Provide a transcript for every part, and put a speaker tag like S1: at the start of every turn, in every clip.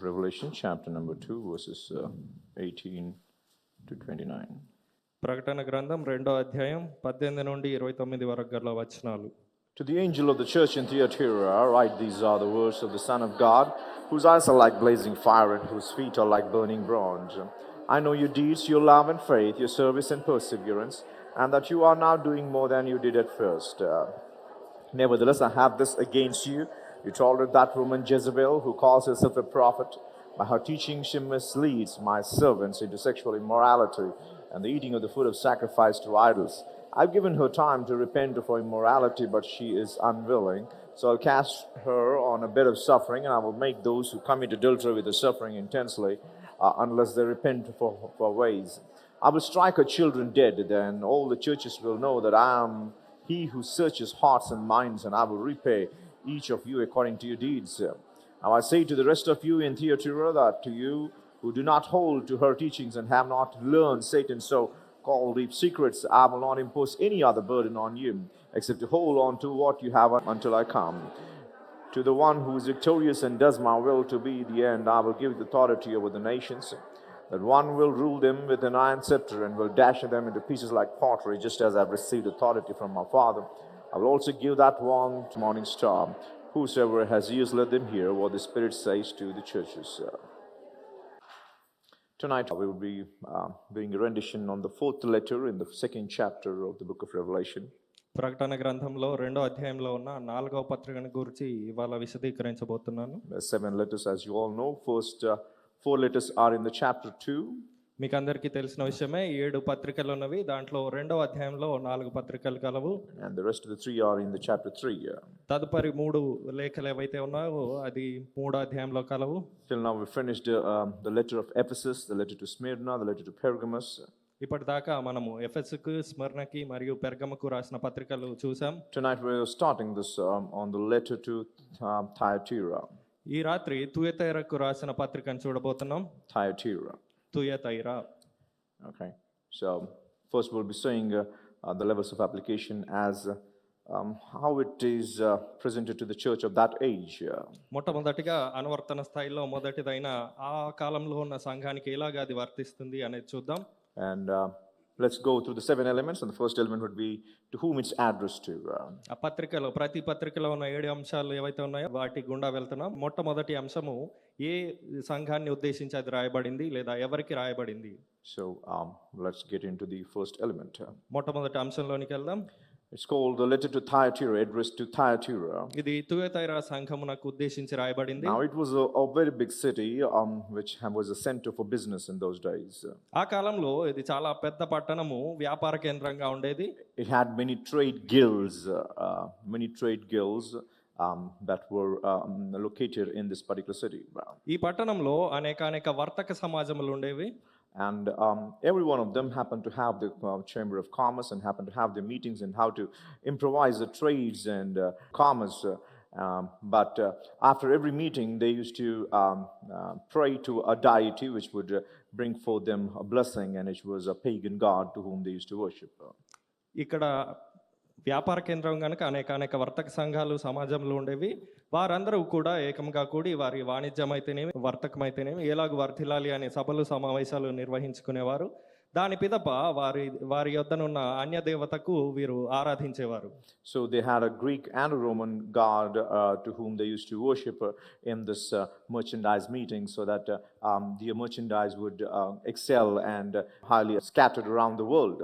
S1: Revelation, chapter number 2, verses 18 to 29.
S2: ప్రకటన గ్రంథం 2వ అధ్యాయం 18 నుండి 29 వరకు గల వచనాలు.
S1: To the angel of the church in Thyatira write, these are the words of the Son of God, whose eyes are like blazing fire and whose feet are like burning bronze. I know your deeds, your love and faith, your service and perseverance, and that you are now doing more than you did at first. Nevertheless, I have this against you. You tolerate that woman Jezebel, who calls herself a prophet. By her teaching, she misleads my servants into sexual immorality and the eating of the food of sacrifice to idols. I've given her time to repent of her immorality, but she is unwilling. So I'll cast her on a bed of suffering, and I will make those who commit adultery with her suffering intensely, unless they repent for ways. I will strike her children dead, then all the churches will know that I am he who searches hearts and minds, and I will repay each of you according to your deeds. Now I say to the rest of you in Thyatira that to you who do not hold to her teachings and have not learned Satan's so-called deep secrets, I will not impose any other burden on you, except to hold on to what you have until I come. To the one who is victorious and does my will to be the end, I will give the authority over the nations, that one will rule them with an iron scepter and will dash them into pieces like pottery, just as I have received authority from my Father. I will also give that one to morning star. Whosoever has ears, let them hear what the Spirit says to the churches. Tonight we will be doing a rendition on the fourth letter in the second chapter of the book of Revelation.
S2: ప్రకటన గ్రంథంలో 2వ అధ్యాయంలో ఉన్న 4వ పత్రికను గురించి ఇవాళ విశదీకరించబోతున్నాను.
S1: There are 7 letters, as you all know. First 4 letters are in the chapter 2.
S2: మీకు అందరికీ తెలిసిన విషయమే, 7 పత్రికలు ఉన్నవి. దాంట్లో 2వ అధ్యాయంలో 4 పత్రికలు కలవు.
S1: And the rest of the 3 are in the chapter 3.
S2: తదుపరి 3 లేఖలు ఏవైతే ఉన్నాయో అది 3వ అధ్యాయంలో కలవు.
S1: Till now we finished the letter of Ephesus, the letter to Smyrna, the letter to Pergamos.
S2: ఇప్పటిదాకా మనము ఎఫెసుకు, స్మరణకి మరియు పెర్గముకు రాసిన పత్రికలు చూసాం.
S1: Tonight we are starting this on the letter to Thyatira.
S2: ఈ రాత్రి తుయతైరకు రాసిన పత్రికను చూడబోతున్నాం.
S1: Thyatira.
S2: Thyatira.
S1: Okay. So first we'll be saying the levels of application as how it is presented to the church of that age.
S2: మొట్టమొదటిగా అనువర్తన స్థాయిలో మొదటిదైన ఆ కాలంలో ఉన్న సంఘానికి ఎలాగ అది వర్తిస్తుంది అనేది చూద్దాం.
S1: And let's go through the 7 elements, and the first element would be to whom it's addressed to.
S2: ఆ పత్రికలో ప్రతి పత్రికలో ఉన్న 7 అంశాలు ఏవైతే ఉన్నాయో వాటి గుండా వెళ్తున్నాం. మొట్టమొదటి అంశము ఏ సంఘాన్ని ఉద్దేశించి అది రాయబడింది లేదా ఎవరికి రాయబడింది.
S1: So let's get into the first element.
S2: మొట్టమొదటి అంశంలోనికి వెళ్దాం.
S1: It's called the letter to Thyatira, addressed to Thyatira.
S2: ఇది తుయతైరా సంఘమునకు ఉద్దేశించి రాయబడింది.
S1: Now it was a very big city which was a center for business in those days.
S2: ఆ కాలంలో ఇది చాలా పెద్ద పట్టణము, వ్యాపార కేంద్రంగా ఉండేది.
S1: It had many trade guilds that were located in this particular city.
S2: ఈ పట్టణంలో అనేక వర్తక సమాజములు ఉండేవి.
S1: And every one of them happened to have the chamber of commerce and happened to have their meetings and how to improvise the trades and commerce. But after every meeting, they used to pray to a deity which would bring forth them a blessing, and it was a pagan god to whom they used to worship.
S2: ఇక్కడ వ్యాపార కేంద్రం కనుక అనేక వర్తక సంఘాలు సమాజంలో ఉండేవి. వారందరూ కూడా ఏకంగా కూడి వారి వాణిజ్యమైతేనేమి వర్తకమైతేనేమి ఎలాగ వర్ధిల్లాలి అనే సభలు సమావేశాలు నిర్వహించుకునేవారు. దాని పిదప వారి యొద్దనున్న అన్య దేవతకు వీరు ఆరాధించేవారు.
S1: So they had a Greek and a Roman god to whom they used to worship in this merchandise meeting, so that their merchandise would excel and highly scattered around the world.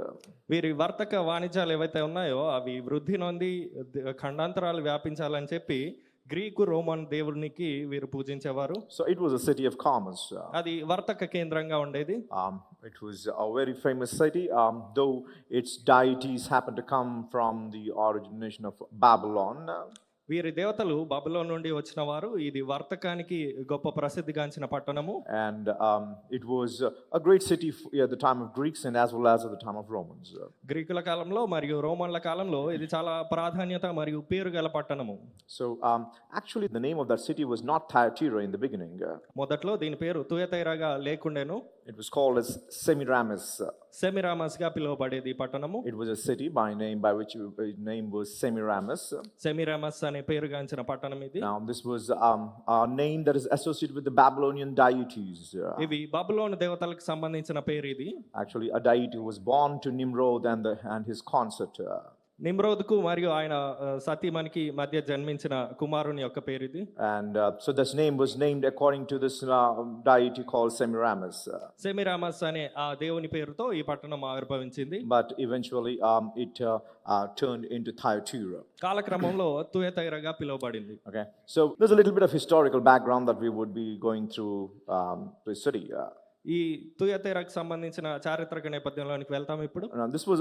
S2: వీరి వర్తక వాణిజ్యాలు ఏవైతే ఉన్నాయో అవి వృద్ధి నొంది ఖండాంతరాలు వ్యాపించాలని చెప్పి Greek Roman దేవునికి వీరు పూజించేవారు.
S1: So it was a city of commerce.
S2: అది వర్తక కేంద్రంగా ఉండేది.
S1: It was a very famous city, though its deities happened to come from the origination of Babylon.
S2: వీరి దేవతలు బబులోను నుండి వచ్చిన వారు. ఇది వర్తకానికి గొప్ప ప్రసిద్ధిగాంచిన పట్టణము.
S1: And it was a great city at the time of Greeks and as well as at the time of Romans.
S2: గ్రీకుల కాలంలో మరియు రోమన్ల కాలంలో ఇది చాలా ప్రాధాన్యత మరియు పేరు గల పట్టణము.
S1: So actually the name of that city was not Thyatira in the beginning.
S2: మొదట్లో దీని పేరు తుయతైరాగా లేకుండేను.
S1: It was called as Semiramis.
S2: సెమిరామస్ గా పిలువబడేది ఈ పట్టణము.
S1: It was a city by name was Semiramis.
S2: సెమిరామస్ అనే పేరుగాంచిన పట్టణం ఇది.
S1: Now this was a name that is associated with the Babylonian deities.
S2: ఇవి బబులోను దేవతలకు సంబంధించిన పేరు ఇది.
S1: Actually, a deity who was born to Nimrod and his consort.
S2: నిమ్రోద్కు మరియు ఆయన సతీమణికి మధ్య జన్మించిన కుమారుని యొక్క పేరు ఇది.
S1: And so this name was named according to this deity called Semiramis.
S2: సెమిరామస్ అనే ఆ దేవుని పేరుతో ఈ పట్టణం ఆవిర్భవించింది.
S1: But eventually it turned into Thyatira.
S2: కాలక్రమంలో తుయతైరగా పిలువబడింది.
S1: Okay, so there's a little bit of historical background that we would be going through the city.
S2: ఈ తుయతైరకు సంబంధించిన చారిత్రక నేపథ్యంలోనికి వెళ్తాం ఇప్పుడు.
S1: Now, this was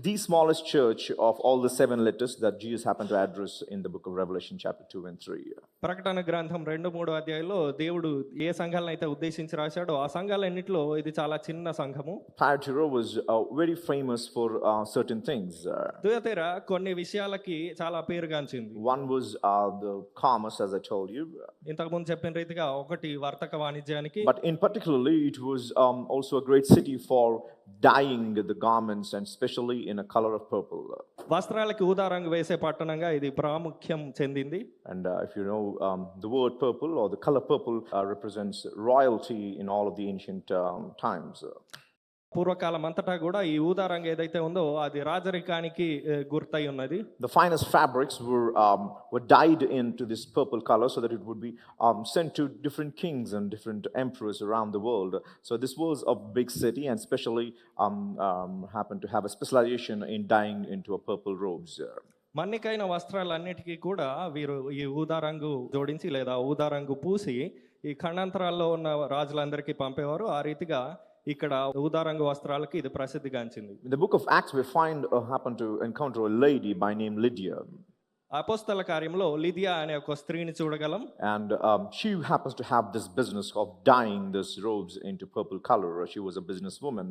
S1: the smallest church of all the 7 letters that Jesus happened to address in the book of Revelation chapter 2 and 3.
S2: ప్రకటన గ్రంథం 2-3 అధ్యాయాల్లో దేవుడు ఏ సంఘాలను అయితే ఉద్దేశించి రాశాడో ఆ సంఘాలన్నింటిలో ఇది చాలా చిన్న సంఘము.
S1: Thyatira was very famous for certain things.
S2: Thyatira కొన్ని విషయాలకి చాలా పేరుగాంచింది.
S1: One was the commerce, as I told you.
S2: ఇంతకు ముందు చెప్పిన రీతిగా ఒకటి వర్తక వాణిజ్యానికి.
S1: But in particularly it was also a great city for dyeing the garments, and especially in a color of purple.
S2: వస్త్రాలకి ఊదా రంగు వేసే పట్టణంగా ఇది ప్రాముఖ్యం చెందింది.
S1: And if you know, the word purple or the color purple represents royalty in all of the ancient times.
S2: పూర్వకాలం అంతటా కూడా ఈ ఊదా రంగు ఏదైతే ఉందో అది రాజరికానికి గుర్తై ఉన్నది.
S1: The finest fabrics were dyed into this purple color so that it would be sent to different kings and different emperors around the world. So this was a big city, and especially happened to have a specialization in dyeing into a purple robes.
S2: మన్నికైన వస్త్రాలన్నిటికీ కూడా వీరు ఈ ఊదా రంగు జోడించి లేదా ఊదా రంగు పూసి ఈ ఖండాంతరాల్లో ఉన్న రాజులందరికీ పంపేవారు. ఆ రీతిగా ఇక్కడ ఊదా రంగు వస్త్రాలకి ఇది ప్రసిద్ధిగాంచింది.
S1: In the book of Acts we happen to encounter a lady by name Lydia.
S2: అపోస్తల కార్యంలో లిదియా అనే ఒక స్త్రీని చూడగలం.
S1: And she happens to have this business of dyeing these robes into purple color. She was a businesswoman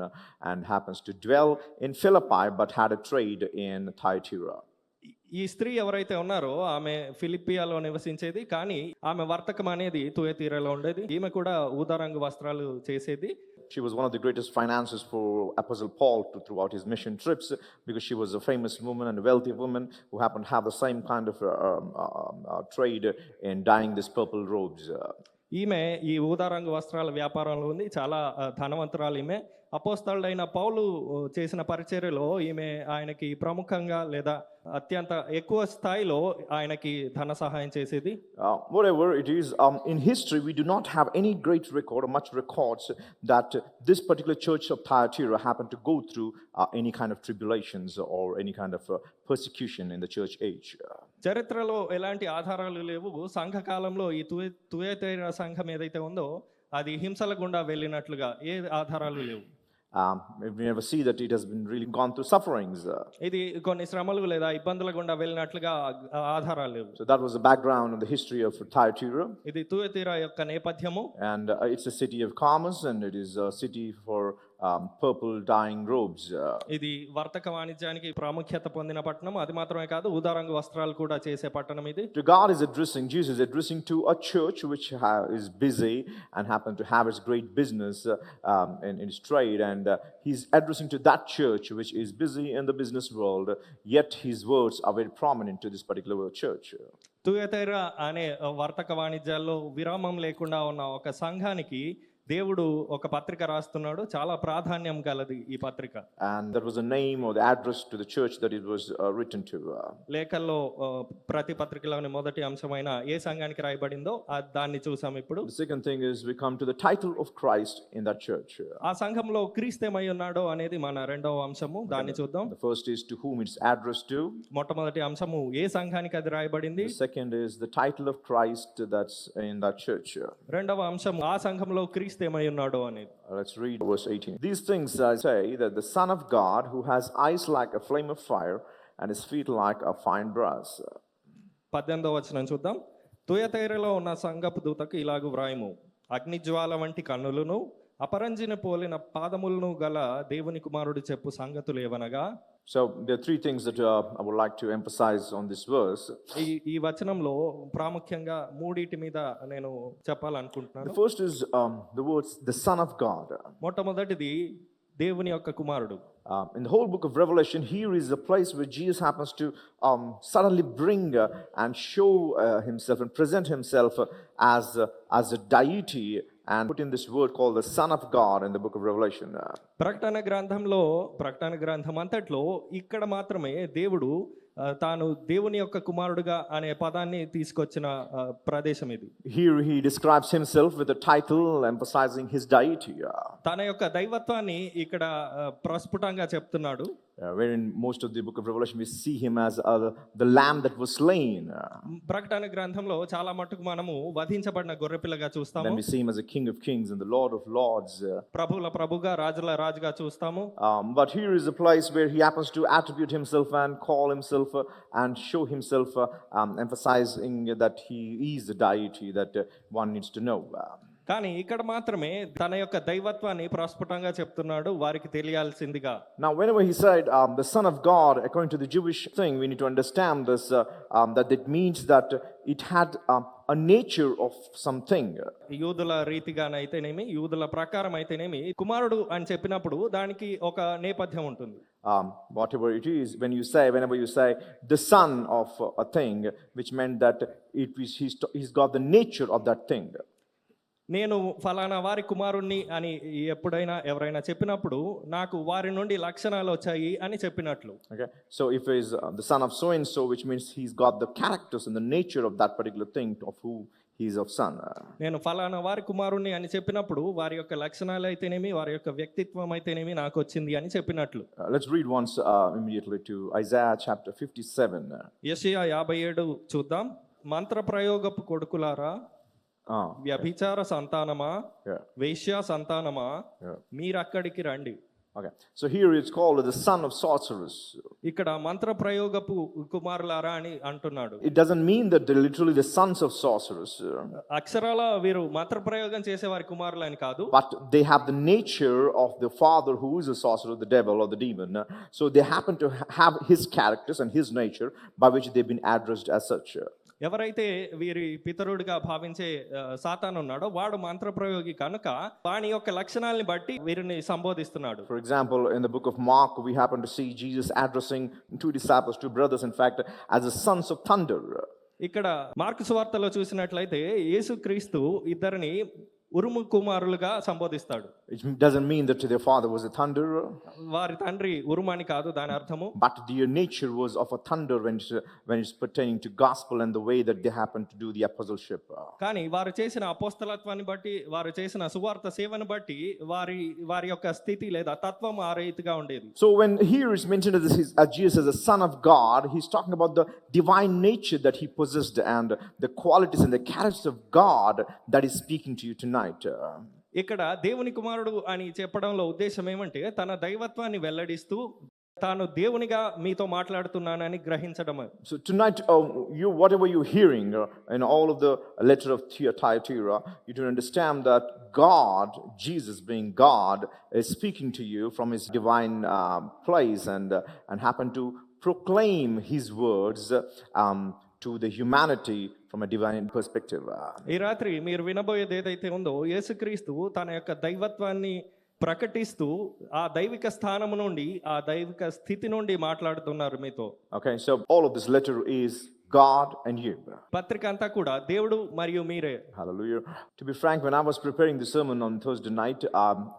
S1: and happens to dwell in Philippi but had a trade in Thyatira.
S2: ఈ స్త్రీ ఎవరైతే ఉన్నారో ఆమె ఫిలిపియాలో నివసించేది, కానీ ఆమె వర్తకం అనేది తుయతీరలో ఉండేది. ఈమె కూడా ఊదా రంగు వస్త్రాలు చేసేది.
S1: She was one of the greatest financiers for Apostle Paul throughout his mission trips, because she was a famous woman and a wealthy woman who happened to have the same kind of trade in dyeing these purple robes.
S2: ఈమె ఈ ఊదా రంగు వస్త్రాల వ్యాపారంలో ఉంది. చాలా ధనవంతురాలు ఈమె. అపోస్తలుడైన పౌలు చేసిన పరిచర్యలో ఈమె ఆయనకి ప్రముఖంగా లేదా అత్యంత ఎక్కువ స్థాయిలో ఆయనకి ధన సహాయం చేసేది.
S1: Whatever it is, in history we do not have any great record or much records that this particular church of Thyatira happened to go through any kind of tribulations or any kind of persecution in the church age.
S2: చరిత్రలో ఎలాంటి ఆధారాలు లేవు. సంఘకాలంలో ఈ Thyatira సంఘం ఏదైతే ఉందో అది హింసల గుండా వెళ్ళినట్లుగా ఏ ఆధారాలు లేవు.
S1: We never see that it has been really gone through sufferings.
S2: ఇది కొన్ని శ్రమలు లేదా ఇబ్బందుల గుండా వెళ్ళినట్లుగా ఆధారాలు లేవు.
S1: So that was the background and the history of Thyatira.
S2: ఇది తుయతీర యొక్క నేపథ్యము.
S1: And it's a city of commerce, and it is a city for purple dyeing robes.
S2: ఇది వర్తక వాణిజ్యానికి ప్రాముఖ్యత పొందిన పట్టణం. అది మాత్రమే కాదు, ఊదా రంగు వస్త్రాలు కూడా చేసే పట్టణం ఇది.
S1: God is addressing, Jesus is addressing to a church which is busy and happen to have its great business in its trade, and he's addressing to that church which is busy in the business world, yet his words are very prominent to this particular church.
S2: Thyatira అనే వర్తక వాణిజ్యాల్లో విరామం లేకుండా ఉన్న ఒక సంఘానికి దేవుడు ఒక పత్రిక రాస్తున్నాడు. చాలా ప్రాధాన్యం గలది ఈ పత్రిక.
S1: And that was a name or the address to the church that it was written to.
S2: లేఖల్లో ప్రతి పత్రికలోని మొదటి అంశమైన ఏ సంఘానికి రాయబడిందో దాన్ని చూసాం ఇప్పుడు.
S1: The second thing is we come to the title of Christ in that church.
S2: ఆ సంఘంలో క్రీస్తేమై ఉన్నాడో అనేది మన రెండవ అంశము. దాన్ని చూద్దాం.
S1: The first is to whom it's addressed to.
S2: మొట్టమొదటి అంశము ఏ సంఘానికి అది రాయబడింది.
S1: The second is the title of Christ that's in that church.
S2: రెండవ అంశం ఆ సంఘంలో క్రీస్తేమై ఉన్నాడో అనేది.
S1: Let's read verse 18. These things I say, that the Son of God, who has eyes like a flame of fire and his feet like a fine brass.
S2: 18వ వచనం చూద్దాం. తుయతైరలో ఉన్న సంఘపు దూతకు ఇలాగు వ్రాయము, అగ్నిజ్వాల వంటి కన్నులను అపరంజిని పోలిన పాదములను గల దేవుని కుమారుడు చెప్పు సంగతులు ఏవనగా.
S1: So there are 3 things that I would like to emphasize on this verse.
S2: ఈ వచనంలో ప్రాముఖ్యంగా మూడిటి మీద నేను చెప్పాలనుకుంటున్నాను.
S1: The first is the words the Son of God.
S2: మొట్టమొదటిది దేవుని యొక్క కుమారుడు.
S1: In the whole book of Revelation, here is the place where Jesus happens to suddenly bring and show himself and present himself as a deity and put in this word called the Son of God in the book of Revelation.
S2: ప్రకటన గ్రంథం అంతట్లో ఇక్కడ మాత్రమే దేవుడు తాను దేవుని యొక్క కుమారుడుగా అనే పదాన్ని తీసుకొచ్చిన ప్రదేశం ఇది.
S1: Here he describes himself with a title emphasizing his deity.
S2: తన యొక్క దైవత్వాన్ని ఇక్కడ ప్రస్ఫుటంగా చెప్తున్నాడు.
S1: Wherein most of the book of Revelation we see him as the lamb that was slain.
S2: ప్రకటన గ్రంథంలో చాలా మట్టుకు మనము వధించబడిన గొర్రెపిల్లగా చూస్తాము.
S1: Then we see him as a king of kings and the lord of lords.
S2: ప్రభువుల ప్రభుగా రాజుల రాజుగా చూస్తాము.
S1: But here is a place where he happens to attribute himself and call himself and show himself, emphasizing that he is the deity that one needs to know.
S2: కానీ ఇక్కడ మాత్రమే తన యొక్క దైవత్వాన్ని ప్రస్ఫుటంగా చెప్తున్నాడు వారికి తెలియాల్సిందిగా.
S1: Now whenever he said the Son of God, according to the Jewish thing, we need to understand this, that it means that it had a nature of something.
S2: యూదుల రీతిగానైతేనేమి యూదుల ప్రకారం అయితేనేమి కుమారుడు అని చెప్పినప్పుడు దానికి ఒక నేపథ్యం ఉంటుంది.
S1: Whatever it is, whenever you say the son of a thing, which meant that he's got the nature of that thing.
S2: నేను ఫలానా వారి కుమారుణ్ణి అని ఎప్పుడైనా ఎవరైనా చెప్పినప్పుడు నాకు వారి నుండి లక్షణాలు వచ్చాయి అని చెప్పినట్లు.
S1: Okay, so if he is the son of so and so, which means he's got the characters and the nature of that particular thing of who he is of son.
S2: నేను ఫలానా వారి కుమారుణ్ణి అని చెప్పినప్పుడు వారి యొక్క లక్షణాలు అయితేనేమి వారి యొక్క వ్యక్తిత్వం అయితేనేమి నాకు వచ్చింది అని చెప్పినట్లు.
S1: Let's read once immediately to Isaiah chapter 57.
S2: యెషయా 57 చూద్దాం. మంత్ర ప్రయోగపు కొడుకులారా, వ్యభిచార సంతానమా, వేశ్య సంతానమా, మీరక్కడికి రండి.
S1: Okay, so here it's called the son of sorcerers.
S2: ఇక్కడ మంత్ర ప్రయోగపు కుమారులారా అని అంటున్నాడు.
S1: It doesn't mean that they're literally the sons of sorcerers.
S2: అక్షరాల వీరు మంత్ర ప్రయోగం చేసే వారి కుమారులు అని కాదు.
S1: But they have the nature of the father who is a sorcerer, the devil or the demon. So they happen to have his characters and his nature by which they've been addressed as such.
S2: ఎవరైతే వీరి పితరుడిగా భావించే సాతాను ఉన్నాడో వాడు మంత్ర ప్రయోగి కనుక వాని యొక్క లక్షణాలని బట్టి వీరిని సంబోధిస్తున్నాడు.
S1: For example, in the book of Mark, we happen to see Jesus addressing two disciples, two brothers, in fact, as the sons of thunder.
S2: ఇక్కడ మార్కు సువార్తలో చూసినట్లయితే యేసుక్రీస్తు ఇద్దరిని ఉరుము కుమారులుగా సంబోధిస్తాడు.
S1: It doesn't mean that their father was a thunder.
S2: వారి తండ్రి ఉరుమని కాదు దాని అర్థము.
S1: But their nature was of a thunder when it's pertaining to gospel and the way that they happen to do the apostleship.
S2: కానీ వారు చేసిన అపోస్తలత్వాన్ని బట్టి వారు చేసిన సువార్త సేవను బట్టి వారి యొక్క స్థితి లేదా తత్వం ఆ రీతిగా ఉండేది.
S1: So when here is mentioned as Jesus as the son of God, he's talking about the divine nature that he possessed and the qualities and the characters of God that is speaking to you tonight.
S2: ఇక్కడ దేవుని కుమారుడు అని చెప్పడంలో ఉద్దేశం ఏమంటే తన దైవత్వాన్ని వెల్లడిస్తూ తాను దేవునిగా మీతో మాట్లాడుతున్నానని గ్రహించడం.
S1: So tonight, whatever you're hearing in all of the letter of Thyatira, you do understand that God, Jesus being God, is speaking to you from his divine place and happen to proclaim his words to the humanity from a divine perspective.
S2: ఈ రాత్రి మీరు వినబోయేది ఏదైతే ఉందో యేసుక్రీస్తు తన యొక్క దైవత్వాన్ని ప్రకటిస్తూ ఆ దైవిక స్థానము నుండి ఆ దైవిక స్థితి నుండి మాట్లాడుతున్నారు మీతో.
S1: Okay, so all of this letter is God and you.
S2: పత్రిక అంతా కూడా దేవుడు మరియు మీరే.
S1: Hallelujah. To be frank, when I was preparing the sermon on Thursday night,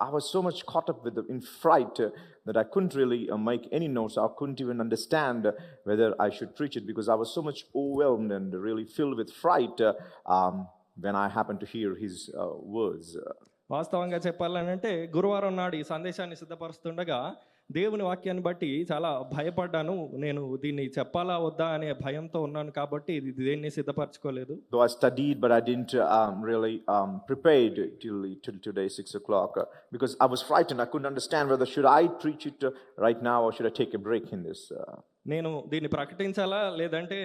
S1: I was so much caught up in fright that I couldn't really make any notes. I couldn't even understand whether I should preach it because I was so much overwhelmed and really filled with fright when I happened to hear his words.
S2: వాస్తవంగా చెప్పాలంటే గురువారం నాడు ఈ సందేశాన్ని సిద్ధపరుస్తుండగా దేవుని వాక్యాన్ని బట్టి చాలా భయపడ్డాను. నేను దీన్ని చెప్పాలా వద్దా అనే భయంతో ఉన్నాను కాబట్టి దేన్ని సిద్ధపరచుకోలేదు.
S1: Though I studied, but I didn't really prepared till today 6 o'clock because I was frightened. I couldn't understand whether should I preach it right now or should I take a break in this.
S2: నేను దీన్ని ప్రకటించాలా లేదంటే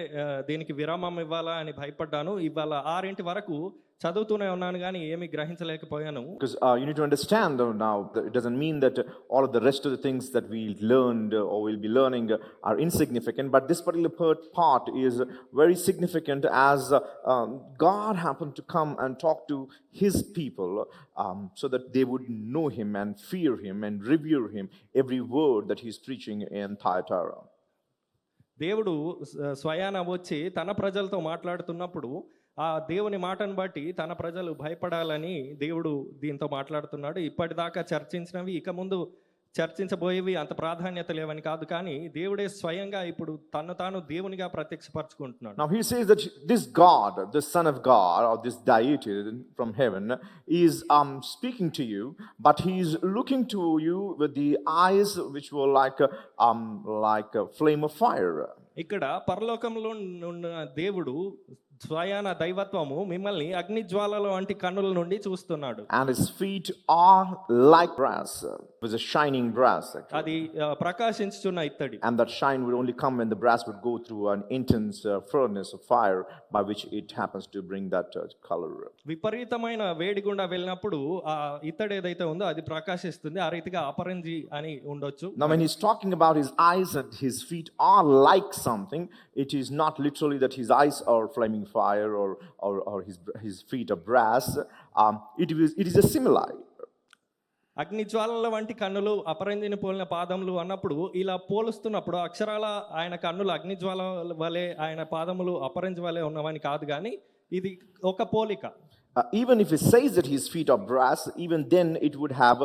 S2: దీనికి విరామం ఇవ్వాలా అని భయపడ్డాను. ఇవాళ 6 వరకు చదువుతూనే ఉన్నాను గానీ ఏమీ గ్రహించలేకపోయాను.
S1: Because you need to understand now that it doesn't mean that all of the rest of the things that we learned or will be learning are insignificant, but this particular part is very significant as God happened to come and talk to his people so that they would know him and fear him and revere him every word that he's preaching in Thyatira.
S2: దేవుడు స్వయాన వచ్చి తన ప్రజలతో మాట్లాడుతున్నప్పుడు ఆ దేవుని మాటను బట్టి తన ప్రజలు భయపడాలని దేవుడు దీంతో మాట్లాడుతున్నాడు. ఇప్పటిదాకా చర్చించినవి ఇక ముందు చర్చించబోయేవి అంత ప్రాధాన్యత లేవని కాదు, కానీ దేవుడే స్వయంగా ఇప్పుడు తను తాను దేవునిగా ప్రత్యక్షపరచుకుంటున్నాడు.
S1: Now he says that this God, the Son of God, or this deity from heaven, is speaking to you, but he is looking to you with the eyes which were like a flame of fire.
S2: ఇక్కడ పరలోకంలో ఉన్న దేవుడు స్వయాన దైవత్వము మిమ్మల్ని అగ్ని జ్వాలల వంటి కన్నుల నుండి చూస్తున్నాడు.
S1: And his feet are like brass, with a shining brass. Actually.
S2: అది ప్రకాశించుచున్న ఇత్తడి.
S1: And that shine would only come when the brass would go through an intense furnace of fire by which it happens to bring that color.
S2: విపరీతమైన వేడి గుండా వెళ్ళినప్పుడు ఆ ఇత్తడి ఏదైతే ఉందో అది ప్రకాశిస్తుంది. ఆ రీతిగా అపరంజి అని ఉండొచ్చు.
S1: Now when he's talking about his eyes and his feet are like something, it is not literally that his eyes are flaming fire or his feet are brass. It is a simile.
S2: అగ్ని జ్వాలల వంటి కన్నులు అపరంజిని పోలిన పాదములు అన్నప్పుడు ఇలా పోలుస్తున్నప్పుడు అక్షరాల ఆయన కన్నులు అగ్ని జ్వాల వలె ఆయన పాదములు అపరంజి వలె ఉన్నవని కాదు, కానీ ఇది ఒక పోలిక.
S1: Even if it says that his feet are brass, even then it would have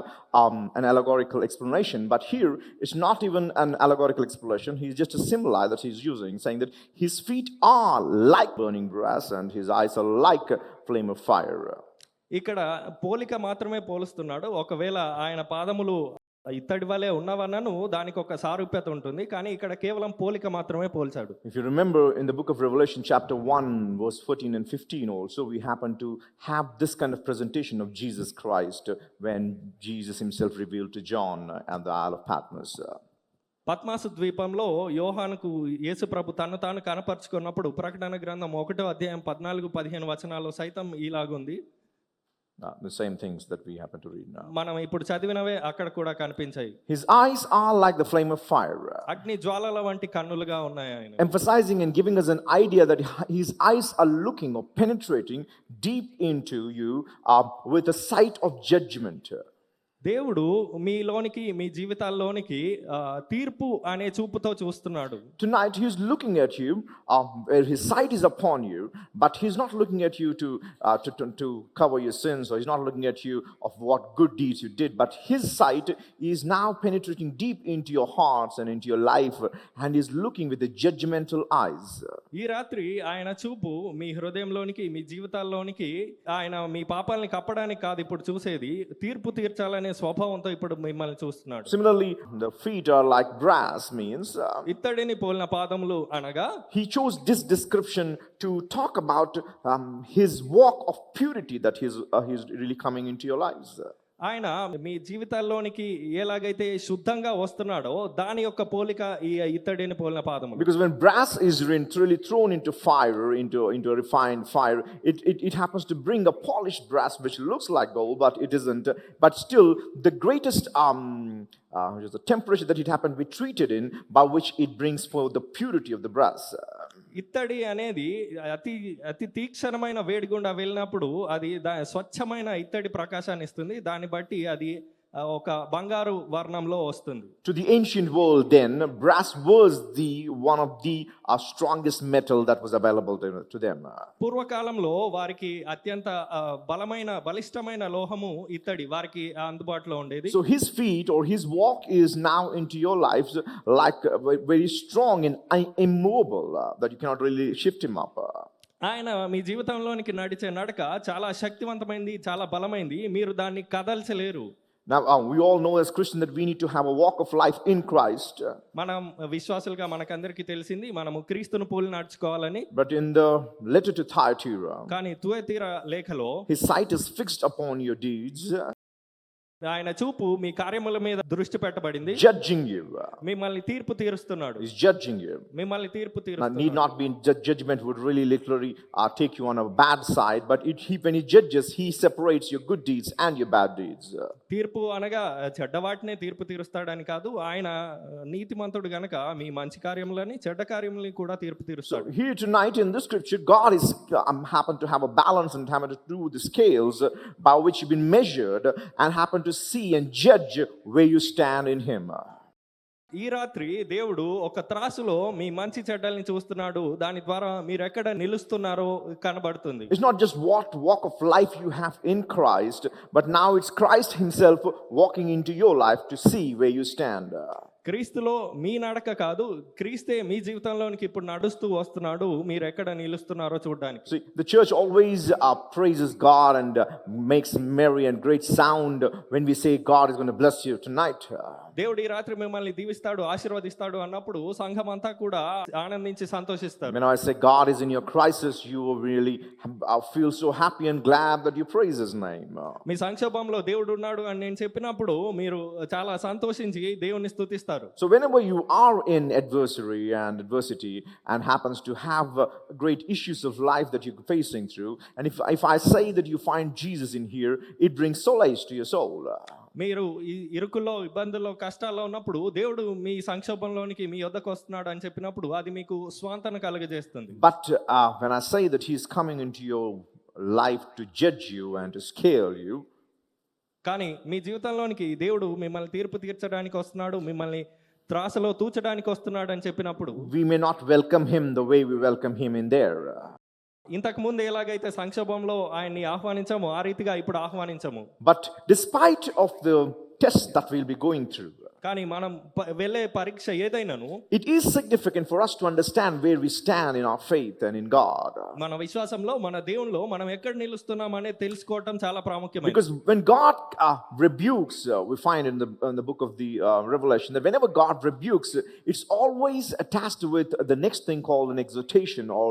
S1: an allegorical explanation. But here, it's not even an allegorical explanation. He's just a simile that he's using, saying that his feet are like burning brass and his eyes are like a flame of fire.
S2: ఇక్కడ పోలిక మాత్రమే పోలుస్తున్నాడు. ఒకవేళ ఆయన పాదములు ఇత్తడి వలె ఉన్నవన్నను దానికి ఒక సారూప్యత ఉంటుంది, కానీ ఇక్కడ కేవలం పోలిక మాత్రమే పోల్చాడు.
S1: If you remember in the book of Revelation chapter 1 verse 14 and 15 also, we happen to have this kind of presentation of Jesus Christ when Jesus himself revealed to John at the Isle of Patmos.
S2: పద్మాసు ద్వీపంలో యోహానుకు యేసు ప్రభు తను తాను కనపరుచుకున్నప్పుడు ప్రకటన గ్రంథం 1:14-15 వచనాల్లో సైతం ఇలాగుంది.
S1: The same things that we happen to read now.
S2: మనం ఇప్పుడు చదివినవే అక్కడ కూడా కనిపించాయి.
S1: His eyes are like the flame of fire.
S2: అగ్ని జ్వాలల వంటి కన్నులుగా ఉన్నాయి ఆయన.
S1: Emphasizing and giving us an idea that his eyes are looking or penetrating deep into you with a sight of judgment.
S2: దేవుడు మీలోనికి మీ జీవితాల్లోనికి తీర్పు అనే చూపుతో చూస్తున్నాడు.
S1: Tonight he is looking at you, where his sight is upon you, but he's not looking at you to cover your sins, or he's not looking at you of what good deeds you did, but his sight is now penetrating deep into your hearts and into your life, and he's looking with the judgmental eyes.
S2: ఈ రాత్రి ఆయన చూపు మీ హృదయంలోనికి మీ జీవితాల్లోనికి ఆయన మీ పాపాలని కప్పడానికి కాదు ఇప్పుడు చూసేది, తీర్పు తీర్చాలని స్వభావంతో ఇప్పుడు మిమ్మల్ని చూస్తున్నాడు.
S1: Similarly, the feet are like brass means
S2: ఇత్తడిని పోలిన పాదములు అనగా
S1: he chose this description to talk about his walk of purity that he's really coming into your lives.
S2: ఆయన మీ జీవితాల్లోనికి ఎలాగైతే శుద్ధంగా వస్తున్నాడో దాని యొక్క పోలిక ఈ ఇత్తడిని పోలిన పాదములు.
S1: Because when brass is really thrown into fire, into a refined fire, it happens to bring a polished brass which looks like gold, but it isn't. But still, the greatest the temperature that it happened to be treated in, by which it brings forth the purity of the brass.
S2: ఇత్తడి అనేది అతి తీక్షణమైన వేడి గుండా వెళ్ళినప్పుడు అది స్వచ్ఛమైన ఇత్తడి ప్రకాశాన్ని ఇస్తుంది. దాన్ని బట్టి అది ఒక బంగారు వర్ణంలో వస్తుంది.
S1: To the ancient world then, brass was one of the strongest metal that was available to them.
S2: పూర్వకాలంలో వారికి అత్యంత బలిష్టమైన లోహము ఇత్తడి వారికి అందుబాటులో ఉండేది.
S1: So his feet or his walk is now into your lives like very strong and immovable, that you cannot really shift him up.
S2: ఆయన మీ జీవితంలోనికి నడిచే నడక చాలా శక్తివంతమైంది, చాలా బలమైంది, మీరు దాన్ని కదల్చలేరు.
S1: Now we all know as Christians that we need to have a walk of life in Christ.
S2: మనం విశ్వాసులుగా మనకందరికీ తెలిసింది మనము క్రీస్తును పోలి నడుచుకోవాలని.
S1: But in the letter to Thyatira,
S2: కానీ తుయతీర లేఖలో
S1: his sight is fixed upon your deeds.
S2: ఆయన చూపు మీ కార్యముల మీద దృష్టి పెట్టబడింది,
S1: judging you.
S2: మిమ్మల్ని తీర్పు తీరుస్తున్నాడు,
S1: He's judging you.
S2: మిమ్మల్ని తీర్పు
S1: Now,
S2: తీరుస్తున్నాడు.
S1: need not be in judgment would really literally take you on a bad side, but when he judges, he separates your good deeds and your bad deeds.
S2: తీర్పు అనగా చెడ్డ వాటినే తీర్పు తీరుస్తాడని కాదు, ఆయన నీతిమంతుడు గనక మీ మంచి కార్యములని చెడ్డ కార్యములని కూడా తీర్పు
S1: So
S2: తీరుస్తాడు.
S1: here tonight in this scripture, God is happened to have a balance and happened to do the scales by which you've been measured and happened to see and judge where you stand in Him.
S2: ఈ రాత్రి దేవుడు ఒక త్రాసులో మీ మంచి చెడ్డల్ని చూస్తున్నాడు, దాని ద్వారా మీరు ఎక్కడ నిలుస్తున్నారో కనబడుతుంది.
S1: It's not just what walk of life you have in Christ, but now it's Christ Himself walking into your life to see where you stand.
S2: క్రీస్తులో మీ నడక కాదు, క్రీస్తే మీ జీవితంలోనికి ఇప్పుడు నడుస్తూ వస్తున్నాడు, మీరు ఎక్కడ నిలుస్తున్నారో చూడడానికి.
S1: See, the church always praises God and makes merry and great sound when we say God is going to bless you tonight.
S2: దేవుడు ఈ రాత్రి మిమ్మల్ని దీవిస్తాడు, ఆశీర్వదిస్తాడు అన్నప్పుడు సంఘం అంతా కూడా ఆనందించి సంతోషిస్తారు.
S1: When I say God is in your crisis, you really feel so happy and glad that you praise His name.
S2: మీ సంక్షోభంలో దేవుడు ఉన్నాడు అని నేను చెప్పినప్పుడు మీరు చాలా సంతోషించి దేవుని స్తుతిస్తారు.
S1: So whenever you are in adversity and happens to have great issues of life that you're facing through, and if I say that you find Jesus in here, it brings solace to your soul.
S2: మీరు ఈ ఇరుకుల్లో, ఇబ్బందుల్లో, కష్టాల్లో ఉన్నప్పుడు దేవుడు మీ సంక్షోభంలోనికి మీ యొద్దకు వస్తున్నాడు అని చెప్పినప్పుడు అది మీకు స్వాంతన కలుగజేస్తుంది.
S1: But when I say that He's coming into your life to judge you and to scale you,
S2: కానీ మీ జీవితంలోనికి దేవుడు మిమ్మల్ని తీర్పు తీర్చడానికి వస్తున్నాడు, మిమ్మల్ని త్రాసులో తూచడానికి వస్తున్నాడు అని చెప్పినప్పుడు
S1: we may not welcome Him the way we welcome Him in there.
S2: ఇంతకు ముందు ఎలాగైతే సంక్షోభంలో ఆయన్ని ఆహ్వానించామో ఆ రీతిగా ఇప్పుడు ఆహ్వానించము.
S1: But despite of the test that we'll be going through,
S2: కానీ మనం వెళ్ళే పరీక్ష ఏదైనాను
S1: it is significant for us to understand where we stand in our faith and in God.
S2: మన విశ్వాసంలో, మన దేవునిలో మనం ఎక్కడ నిలుస్తున్నాం అనేది తెలుసుకోవటం చాలా ప్రాముఖ్యమైనది.
S1: Because when God rebukes, we find in the book of the Revelation that whenever God rebukes, it's always attached with the next thing called an exhortation or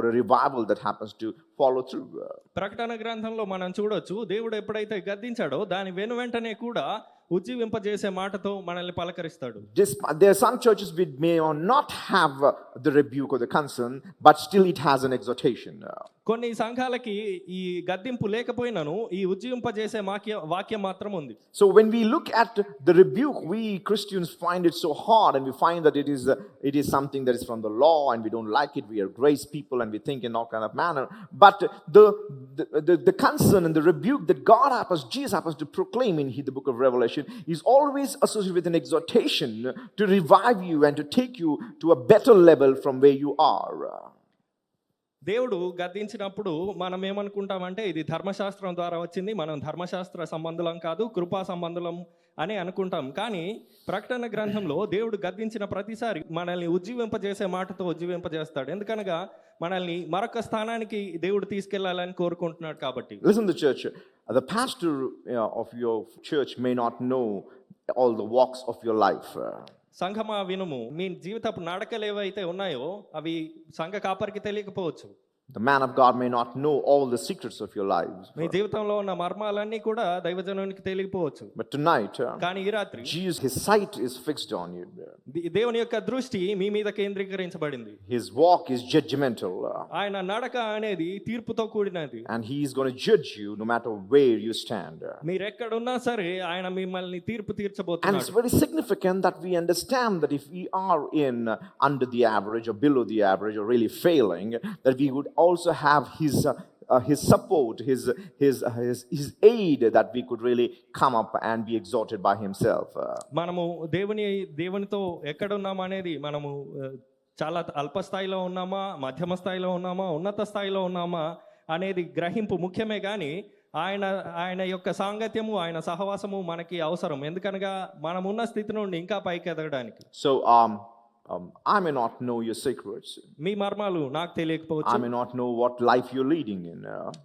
S1: a revival that happens to follow through.
S2: ప్రకటన గ్రంథంలో మనం చూడొచ్చు, దేవుడు ఎప్పుడైతే గద్దించాడో దాని వెనువెంటనే కూడా ఉజ్జీవింపజేసే మాటతో మనల్ని పలకరిస్తాడు.
S1: There are some churches which may or not have the rebuke or the concern, but still it has an exhortation.
S2: కొన్ని సంఘాలకి ఈ గద్దింపు లేకపోయినను ఈ ఉజ్జీవింపజేసే వాక్యం మాత్రం ఉంది.
S1: So when we look at the rebuke, we Christians find it so hard, and we find that it is something that is from the law, and we don't like it. We are grace people, and we think in all kind of manner. But the concern and the rebuke that Jesus happens to proclaim in the book of Revelation is always associated with an exhortation to revive you and to take you to a better level from where you are.
S2: దేవుడు గద్దించినప్పుడు మనం ఏమనుకుంటామంటే ఇది ధర్మశాస్త్రం ద్వారా వచ్చింది, మనం ధర్మశాస్త్ర సంబంధులం కాదు, కృపా సంబంధులం అని అనుకుంటాం. కానీ ప్రకటన గ్రంథంలో దేవుడు గద్దించిన ప్రతిసారి మనల్ని ఉజ్జీవింపజేసే మాటతో ఉజ్జీవింపజేస్తాడు. ఎందుకనగా మనల్ని మరొక స్థానానికి దేవుడు తీసుకెళ్లాలని కోరుకుంటున్నాడు కాబట్టి.
S1: Listen to church. The pastor of your church may not know all the walks of your life.
S2: సంఘమా వినుము, మీ జీవితపు నడకలు ఏవైతే ఉన్నాయో అవి సంఘ కాపరికి తెలియకపోవచ్చు.
S1: The man of God may not know all the secrets of your lives.
S2: మీ జీవితంలో ఉన్న మర్మాలన్నీ కూడా దైవజనునికి తెలియకపోవచ్చు.
S1: But tonight,
S2: కానీ ఈ రాత్రి
S1: Jesus, His sight is fixed on you.
S2: దేవుని యొక్క దృష్టి మీ మీద కేంద్రీకరించబడింది.
S1: His walk is judgmental.
S2: ఆయన నడక అనేది తీర్పుతో కూడినది.
S1: And He is going to judge you no matter where you stand.
S2: మీరు ఎక్కడున్నా సరే ఆయన మిమ్మల్ని తీర్పు
S1: And it's
S2: తీర్చబోతున్నాడు.
S1: very significant that we understand that if we are under the average or below the average or really failing, that we would also have his support, his aid, that we could really come up and be exhorted by Himself.
S2: మనము దేవునితో ఎక్కడున్నామా అనేది మనము చాలా అల్ప స్థాయిలో ఉన్నామా, మధ్యమ స్థాయిలో ఉన్నామా, ఉన్నత స్థాయిలో ఉన్నామా అనేది గ్రహింపు ముఖ్యమే. కానీ ఆయన యొక్క సాంగత్యము, ఆయన సహవాసము మనకి అవసరం. ఎందుకనగా మనమున్న స్థితి నుండి ఇంకా పైకి ఎదగడానికి.
S1: So I may not know your secrets.
S2: మీ మర్మాలు నాకు తెలియకపోవచ్చు,
S1: I may not know what life you're leading in.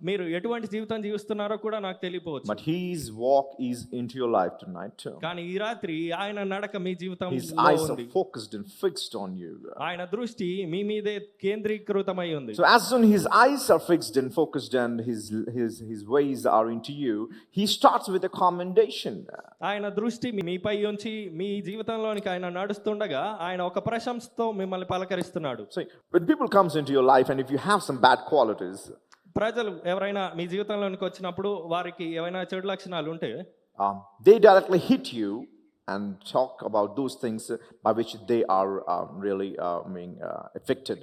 S2: మీరు ఎటువంటి జీవితం జీవిస్తున్నారో కూడా నాకు తెలియకపోవచ్చు.
S1: But His walk is into your life tonight.
S2: కానీ ఈ రాత్రి ఆయన నడక మీ
S1: His
S2: జీవితంలో
S1: eyes are
S2: ఉంది.
S1: focused and fixed on you.
S2: ఆయన దృష్టి మీ మీదే కేంద్రీకృతమై ఉంది.
S1: So as soon His eyes are fixed and focused and His ways are into you, He starts with a commendation.
S2: ఆయన దృష్టి మీపై ఉంచి మీ జీవితంలోనికి ఆయన నడుస్తుండగా ఆయన ఒక ప్రశంసతో మిమ్మల్ని పలకరిస్తున్నాడు.
S1: So when people comes into your life and if you have some bad qualities,
S2: ప్రజలు ఎవరైనా మీ జీవితంలోనికి వచ్చినప్పుడు వారికి ఏమైనా చెడు లక్షణాలు ఉంటే
S1: they directly hit you and talk about those things by which they are really being affected.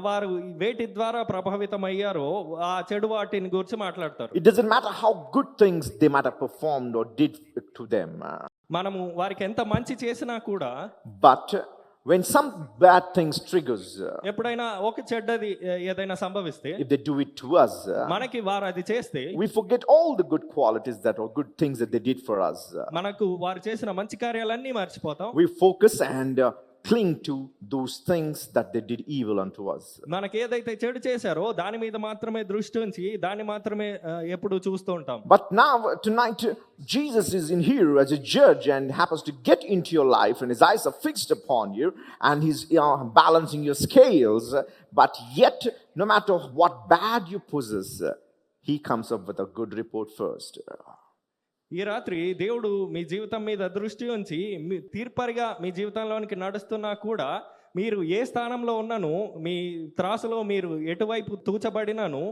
S2: వారు వేటి ద్వారా ప్రభావితం అయ్యారో ఆ చెడు వాటిని గురించి మాట్లాడతారు.
S1: It doesn't matter how good things they might have performed or did to them.
S2: మనము వారికి ఎంత మంచి చేసినా కూడా
S1: But when some bad things triggers,
S2: ఎప్పుడైనా ఒక చెడ్డది ఏదైనా సంభవిస్తే
S1: if they do it to us,
S2: మనకి వారు అది చేస్తే
S1: we forget all the good qualities that or good things that they did for us.
S2: మనకు వారు చేసిన మంచి కార్యాలన్నీ మర్చిపోతాం.
S1: We focus and cling to those things that they did evil unto us.
S2: మనకి ఏదైతే చెడు చేశారో దాని మీద మాత్రమే దృష్టి ఉంచి దాన్ని మాత్రమే ఎప్పుడు చూస్తూ ఉంటాం.
S1: But now tonight Jesus is in here as a judge and happens to get into your life and his eyes are fixed upon you and he's balancing your scales, but yet no matter what bad you possess, he comes up with a good report first.
S2: ఈ రాత్రి దేవుడు మీ జీవితం మీద దృష్టి ఉంచి తీర్పరిగా మీ జీవితంలోనికి నడుస్తున్నా కూడా మీరు ఏ స్థానంలో ఉన్నను, మీ త్రాసులో మీరు ఎటువైపు తూచబడినను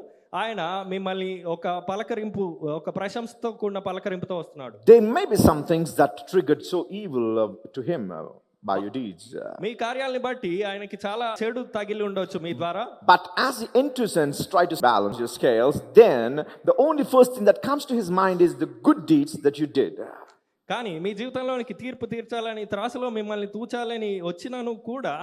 S2: ఆయన మిమ్మల్ని ఒక పలకరింపు, ఒక ప్రశంసతో కూడిన పలకరింపుతో వస్తున్నాడు.
S1: There may be some things that triggered so evil to him by your deeds.
S2: మీ కార్యాలని బట్టి ఆయనకి చాలా చెడు తగిలి ఉండొచ్చు మీ ద్వారా.
S1: But as he enters and tries to balance your scales, then the only first thing that comes to his mind is the good deeds that you did.
S2: కానీ మీ జీవితంలోనికి తీర్పు తీర్చాలని, త్రాసులో మిమ్మల్ని తూచాలని వచ్చినను కూడా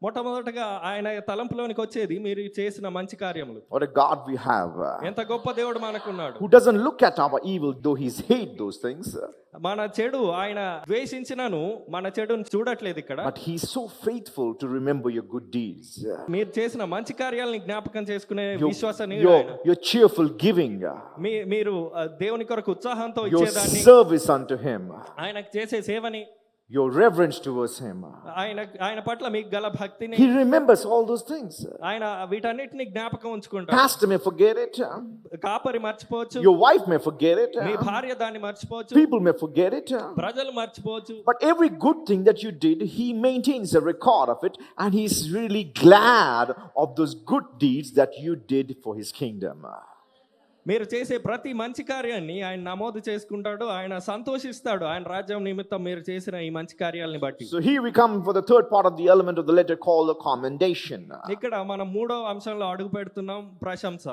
S2: మొట్టమొదటగా ఆయన తలంపులోనికి వచ్చేది మీరు చేసిన మంచి కార్యములు.
S1: What a God we have.
S2: ఎంత గొప్ప దేవుడు మనకున్నాడు.
S1: Who doesn't look at our evil though he's hate those things.
S2: మన చెడు ఆయన ద్వేషించినను మన చెడును చూడట్లేదు ఇక్కడ.
S1: But he's so faithful to remember your good deeds.
S2: మీరు చేసిన మంచి కార్యాలని జ్ఞాపకం చేసుకునే విశ్వాసాన్ని,
S1: your cheerful giving.
S2: మీరు దేవుని కొరకు ఉత్సాహంతో
S1: your
S2: ఇచ్చేదాన్ని,
S1: service unto him.
S2: ఆయనకు చేసే సేవని,
S1: your reverence towards him.
S2: ఆయన పట్ల మీకు గల భక్తిని,
S1: he remembers all those things.
S2: ఆయన వీటన్నిటిని జ్ఞాపకం ఉంచుకుంటాడు.
S1: Pastor may forget it.
S2: కాపరి మర్చిపోవచ్చు,
S1: your wife may forget it.
S2: మీ భార్య దాన్ని మర్చిపోవచ్చు,
S1: people may forget it.
S2: ప్రజలు మర్చిపోవచ్చు.
S1: But every good thing that you did, he maintains a record of it and he's really glad of those good deeds that you did for his kingdom.
S2: మీరు చేసే ప్రతి మంచి కార్యాన్ని ఆయన నమోదు చేసుకుంటాడు, ఆయన సంతోషిస్తాడు ఆయన రాజ్యం నిమిత్తం మీరు చేసిన ఈ మంచి కార్యాలని బట్టి.
S1: So here we come for the third part of the element of the letter called the commendation.
S2: ఇక్కడ మనం మూడో అంశంలో అడుగు పెడుతున్నాం, ప్రశంస.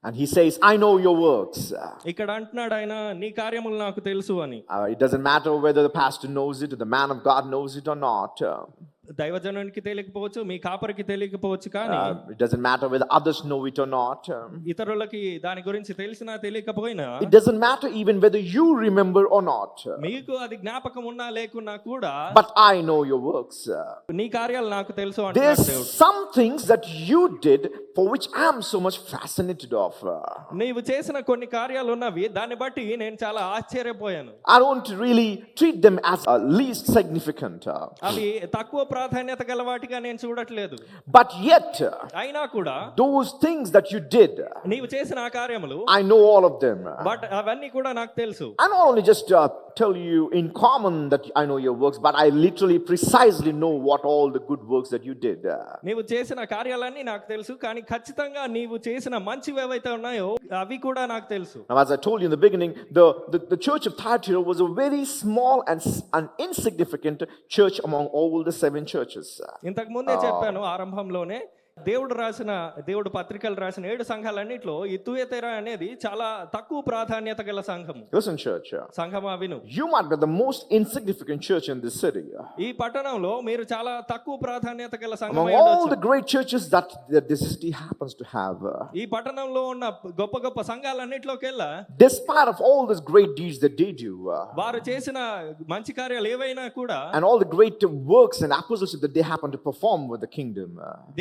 S1: And he says, I know your works.
S2: ఇక్కడ అంటున్నాడు ఆయన, నీ కార్యములు నాకు తెలుసు అని.
S1: It doesn't matter whether the pastor knows it or the man of God knows it or not.
S2: దైవజనునికి తెలియకపోవచ్చు, మీ కాపరికి తెలియకపోవచ్చు, కానీ
S1: it doesn't matter whether others know it or not.
S2: ఇతరులకి దాని గురించి తెలిసినా తెలియకపోయినా,
S1: it doesn't matter even whether you remember or not.
S2: మీకు అది జ్ఞాపకం ఉన్నా లేకున్నా కూడా,
S1: but I know your works.
S2: నీ కార్యాలు నాకు తెలుసు అంటున్నాడు
S1: there's
S2: దేవుడు.
S1: some things that you did for which I am so much fascinated of.
S2: నీవు చేసిన కొన్ని కార్యాలు ఉన్నవి, దాన్ని బట్టి నేను చాలా ఆశ్చర్యపోయాను.
S1: I don't really treat them as least significant.
S2: అవి తక్కువ ప్రాధాన్యత గల వాటిగా నేను చూడట్లేదు.
S1: but yet
S2: అయినా కూడా
S1: those things that you did,
S2: నీవు చేసిన ఆ కార్యములు,
S1: I know all of them.
S2: But అవన్నీ కూడా నాకు తెలుసు.
S1: I not only just tell you in common that I know your works, but I literally precisely know what all the good works that you did.
S2: నీవు చేసిన కార్యాలన్నీ నాకు తెలుసు, కానీ ఖచ్చితంగా నీవు చేసిన మంచివి ఏవైతే ఉన్నాయో అవి కూడా నాకు తెలుసు.
S1: Now, as I told you in the beginning, the church of Thyatira was a very small and insignificant church among all the 7 churches.
S2: ఇంతకు ముందే చెప్పాను ఆరంభంలోనే, దేవుడు పత్రికలు రాసిన 7 సంఘాలన్నిట్లో ఈ తుయతైర అనేది చాలా తక్కువ ప్రాధాన్యత గల సంఘము.
S1: Listen, church.
S2: సంఘమా విను.
S1: You might be the most insignificant church in this city.
S2: ఈ పట్టణంలో మీరు చాలా తక్కువ ప్రాధాన్యత గల
S1: Among
S2: సంఘమై
S1: all
S2: ఉండొచ్చు.
S1: the great churches that this city happens to have.
S2: ఈ పట్టణంలో ఉన్న గొప్ప గొప్ప సంఘాలన్నిట్లోకెల్లా
S1: Despite of all these great deeds that they do.
S2: వారు చేసిన మంచి కార్యాలు ఏవైనా కూడా
S1: And all the great works and apostleship that they happen to perform with the kingdom.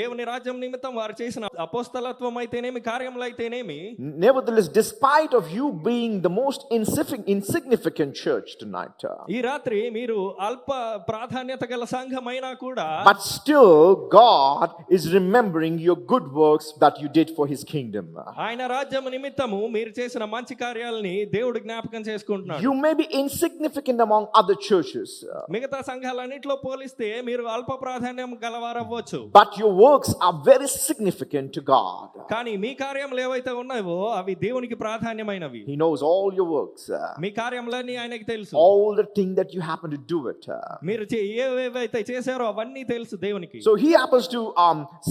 S2: దేవుని రాజ్యం నిమిత్తం వారు చేసిన అపోస్తలత్వం అయితేనేమి కార్యములు అయితేనేమి,
S1: Nevertheless, despite of you being the most insignificant church tonight,
S2: ఈ రాత్రి మీరు అల్ప ప్రాధాన్యత గల సంఘమైనా కూడా
S1: but still God is remembering your good works that you did for his kingdom.
S2: ఆయన రాజ్యం నిమిత్తము మీరు చేసిన మంచి కార్యాలని దేవుడు జ్ఞాపకం చేసుకుంటున్నాడు.
S1: You may be insignificant among other churches,
S2: మిగతా సంఘాలన్నిట్లో పోలిస్తే మీరు అల్ప ప్రాధాన్యం గలవారవ్వచ్చు,
S1: but your works are very significant to God.
S2: కానీ మీ కార్యములు ఏవైతే ఉన్నాయో అవి దేవునికి ప్రాధాన్యమైనవి.
S1: He knows all your works,
S2: మీ కార్యములన్నీ ఆయనకి తెలుసు.
S1: all the thing that you happen to do it.
S2: మీరు ఏవేవైతే చేశారో అవన్నీ తెలుసు దేవునికి.
S1: So he happens to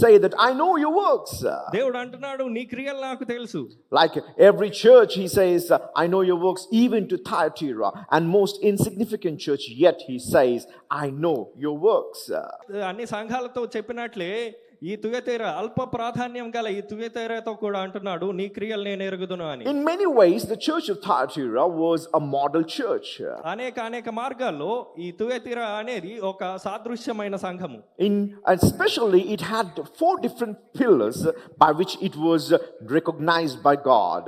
S1: say that I know your works.
S2: దేవుడు అంటున్నాడు నీ క్రియలు నాకు తెలుసు.
S1: Like every church, he says, I know your works, even to Thyatira, and most insignificant church, yet he says, I know your works.
S2: అన్ని సంఘాలతో చెప్పినట్లే ఈ తుయతైర అల్ప ప్రాధాన్యం గల ఈ తుయతైరతో కూడా అంటున్నాడు నీ క్రియలు నేను ఎరుగుదును అని.
S1: In many ways, the church of Thyatira was a model church.
S2: అనేక మార్గాల్లో ఈ తుయతైర అనేది ఒక సాదృశ్యమైన సంఘము.
S1: Especially it had 4 different pillars by which it was recognized by God.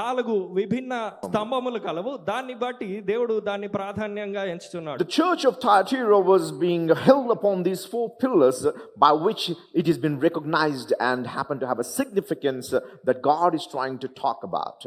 S2: 4 విభిన్న స్తంభములు కలవు, దాన్ని బట్టి దేవుడు దాన్ని ప్రాధాన్యంగా ఎంచుతున్నాడు.
S1: The church of Thyatira was being held upon these 4 pillars by which it has been recognized and happened to have a significance that God is trying to talk about.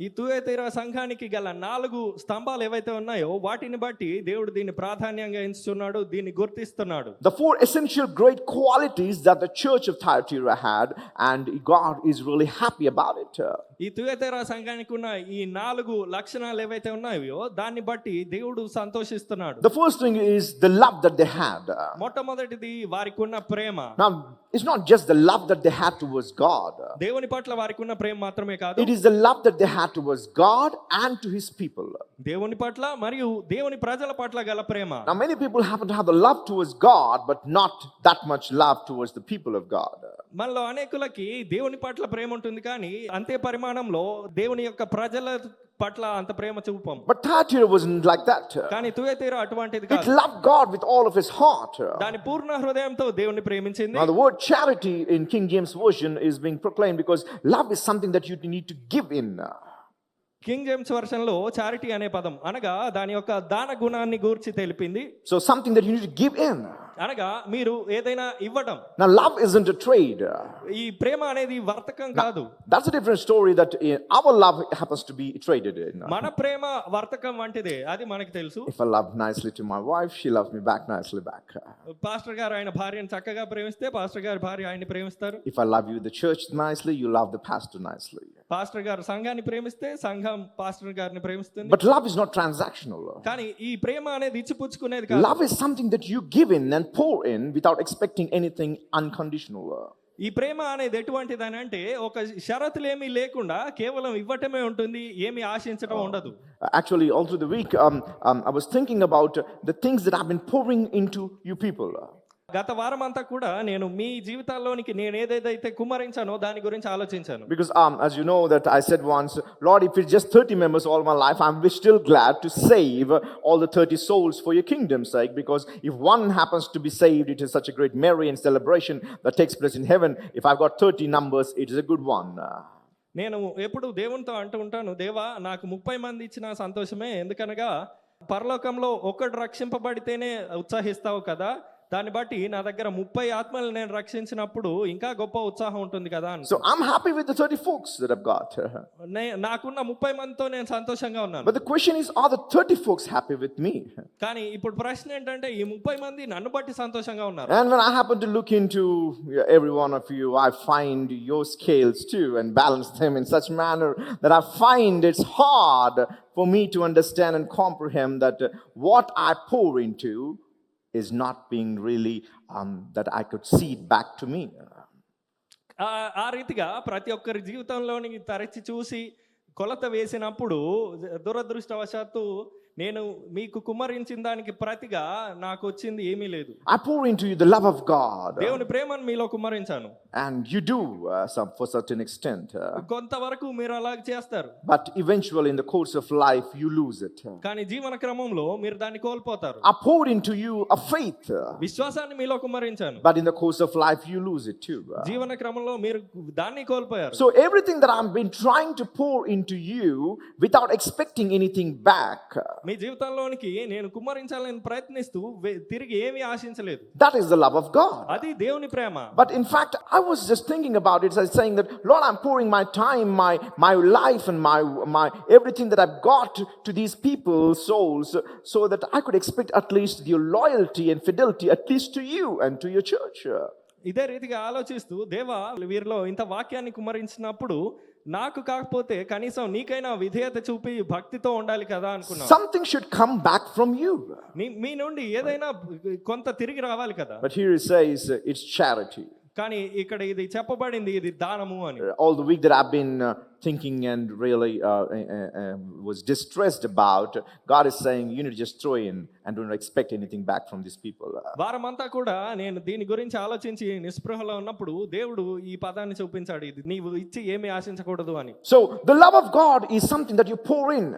S2: ఈ Thyatira సంఘానికి గల 4 స్తంభాలు ఏవైతే ఉన్నాయో వాటిని బట్టి దేవుడు దీన్ని ప్రాధాన్యంగా ఎంచుతున్నాడు, దీన్ని గుర్తిస్తున్నాడు.
S1: The 4 essential great qualities that the church of Thyatira had, and God is really happy about it.
S2: ఈ తుయతైర సంఘానికి ఉన్న ఈ 4 లక్షణాలు ఏవైతే ఉన్నాయో దాన్ని బట్టి దేవుడు సంతోషిస్తున్నాడు.
S1: The first thing is the love that they had.
S2: మొట్టమొదటిది వారికి ఉన్న ప్రేమ.
S1: Now, it's not just the love that they had towards God.
S2: దేవుని పట్ల వారికి ఉన్న ప్రేమ మాత్రమే కాదు,
S1: It is the love that they had towards God and to his people.
S2: దేవుని పట్ల మరియు దేవుని ప్రజల పట్ల గల ప్రేమ.
S1: Now, many people happen to have the love towards God, but not that much love towards the people of God.
S2: మనలో అనేకులకి దేవుని పట్ల ప్రేమ ఉంటుంది, కానీ అంతే పరిమాణంలో దేవుని యొక్క ప్రజల పట్ల అంత ప్రేమ చూపం.
S1: But Thyatira wasn't like that.
S2: కానీ తుయతైర అటువంటిది
S1: It
S2: కాదు.
S1: loved God with all of his heart.
S2: దాని పూర్ణ హృదయంతో దేవుని ప్రేమించింది.
S1: Now, the word charity in King James Version is being proclaimed because love is something that you need to give in.
S2: King James version లో charity అనే పదం అనగా దాని యొక్క దాన గుణాన్ని గూర్చి తెలిపింది.
S1: So something that you need to give in.
S2: అనగా మీరు ఏదైనా ఇవ్వటం.
S1: Now, love isn't a trade.
S2: ఈ ప్రేమ అనేది వర్తకం కాదు.
S1: That's a different story that our love happens to be traded in.
S2: మన ప్రేమ వర్తకం వంటిదే, అది మనకు తెలుసు.
S1: If I love nicely to my wife, she loves me back nicely back.
S2: Pastor గారు ఆయన భార్యను చక్కగా ప్రేమిస్తే పాస్టర్ గారి భార్య ఆయన్ని ప్రేమిస్తారు.
S1: If I love you the church nicely, you love the pastor nicely.
S2: Pastor గారు సంఘాన్ని ప్రేమిస్తే సంఘం పాస్టర్ గారిని ప్రేమిస్తుంది.
S1: But love is not transactional.
S2: కానీ ఈ ప్రేమ అనేది ఇచ్చిపుచ్చుకునేది కాదు.
S1: Love is something that you give in and pour in without expecting anything unconditional.
S2: ఈ ప్రేమ అనేది ఎటువంటిదని అంటే ఒక షరతులేమీ లేకుండా కేవలం ఇవ్వటమే ఉంటుంది, ఏమీ ఆశించడం ఉండదు.
S1: Actually, all through the week, I was thinking about the things that I've been pouring into you people.
S2: గత వారం అంతా కూడా నేను మీ జీవితాల్లోనికి నేను ఏదైతే కుమ్మరించానో దాని గురించి ఆలోచించాను.
S1: Because as you know that I said once, Lord, if it's just 30 members all my life, I'm still glad to save all the 30 souls for your kingdom's sake, because if one happens to be saved, it is such a great merry and celebration that takes place in heaven. If I've got 30 numbers, it is a good one.
S2: నేను ఎప్పుడు దేవునితో అంటూ ఉంటాను, దేవా నాకు 30 మంది ఇచ్చిన సంతోషమే, ఎందుకనగా పరలోకంలో ఒకడు రక్షింపబడితేనే ఉత్సాహిస్తావు కదా, దాన్ని బట్టి నా దగ్గర 30 ఆత్మలను నేను రక్షించినప్పుడు ఇంకా గొప్ప ఉత్సాహం ఉంటుంది కదా.
S1: So I'm happy with the 30 folks that I've got.
S2: నాకున్న 30 మందితో నేను సంతోషంగా ఉన్నాను.
S1: But the question is, are the 30 folks happy with me?
S2: కానీ ఇప్పుడు ప్రశ్న ఏంటంటే ఈ 30 మంది నన్ను బట్టి సంతోషంగా ఉన్నారు.
S1: And when I happen to look into every one of you, I find your scales too and balance them in such manner that I find it's hard for me to understand and comprehend that what I pour into is not being really that I could see it back to me.
S2: ఆ రీతిగా ప్రతి ఒక్కరి జీవితంలోని తరచి చూసి కొలత వేసినప్పుడు దురదృష్టవశాత్తు నేను మీకు కుమ్మరించిన దానికి ప్రతిగా నాకు వచ్చింది ఏమీ లేదు.
S1: I pour into you the love of God,
S2: దేవుని ప్రేమను మీలో కుమ్మరించాను.
S1: and you do for certain extent.
S2: కొంతవరకు మీరు అలాగ చేస్తారు,
S1: But eventually, in the course of life, you lose it.
S2: కానీ జీవన క్రమంలో మీరు దాన్ని కోల్పోతారు.
S1: I poured into you a faith,
S2: విశ్వాసాన్ని మీలో కుమ్మరించాను,
S1: but in the course of life, you lose it too.
S2: జీవన క్రమంలో మీరు దాన్ని కోల్పోయారు.
S1: So everything that I've been trying to pour into you without expecting anything back,
S2: మీ జీవితంలోనికి నేను కుమ్మరించాలని ప్రయత్నిస్తూ తిరిగి ఏమీ ఆశించలేదు.
S1: that is the love of God.
S2: అది దేవుని ప్రేమ.
S1: But in fact, I was just thinking about it, saying that, Lord, I'm pouring my time, my life, and my everything that I've got to these people's souls, so that I could expect at least your loyalty and fidelity, at least to you and to your church.
S2: ఇదే రీతిగా ఆలోచిస్తూ దేవా వీరిలో ఇంత వాక్యాన్ని కుమ్మరించినప్పుడు నాకు కాకపోతే కనీసం నీకైనా విధేయత చూపి భక్తితో ఉండాలి కదా అనుకున్నా.
S1: Something should come back from you.
S2: మీ నుండి ఏదైనా కొంత తిరిగి రావాలి కదా.
S1: But here it says it's charity.
S2: కానీ ఇక్కడ ఇది చెప్పబడింది ఇది దానము అని.
S1: All the week that I've been thinking and really was distressed about, God is saying you need to just throw in and don't expect anything back from these people.
S2: వారమంతా కూడా నేను దీని గురించి ఆలోచించి నిస్పృహలో ఉన్నప్పుడు దేవుడు ఈ పదాన్ని చూపించాడు, ఇది నీవు ఇచ్చి ఏమీ ఆశించకూడదు అని.
S1: So the love of God is something that you pour in,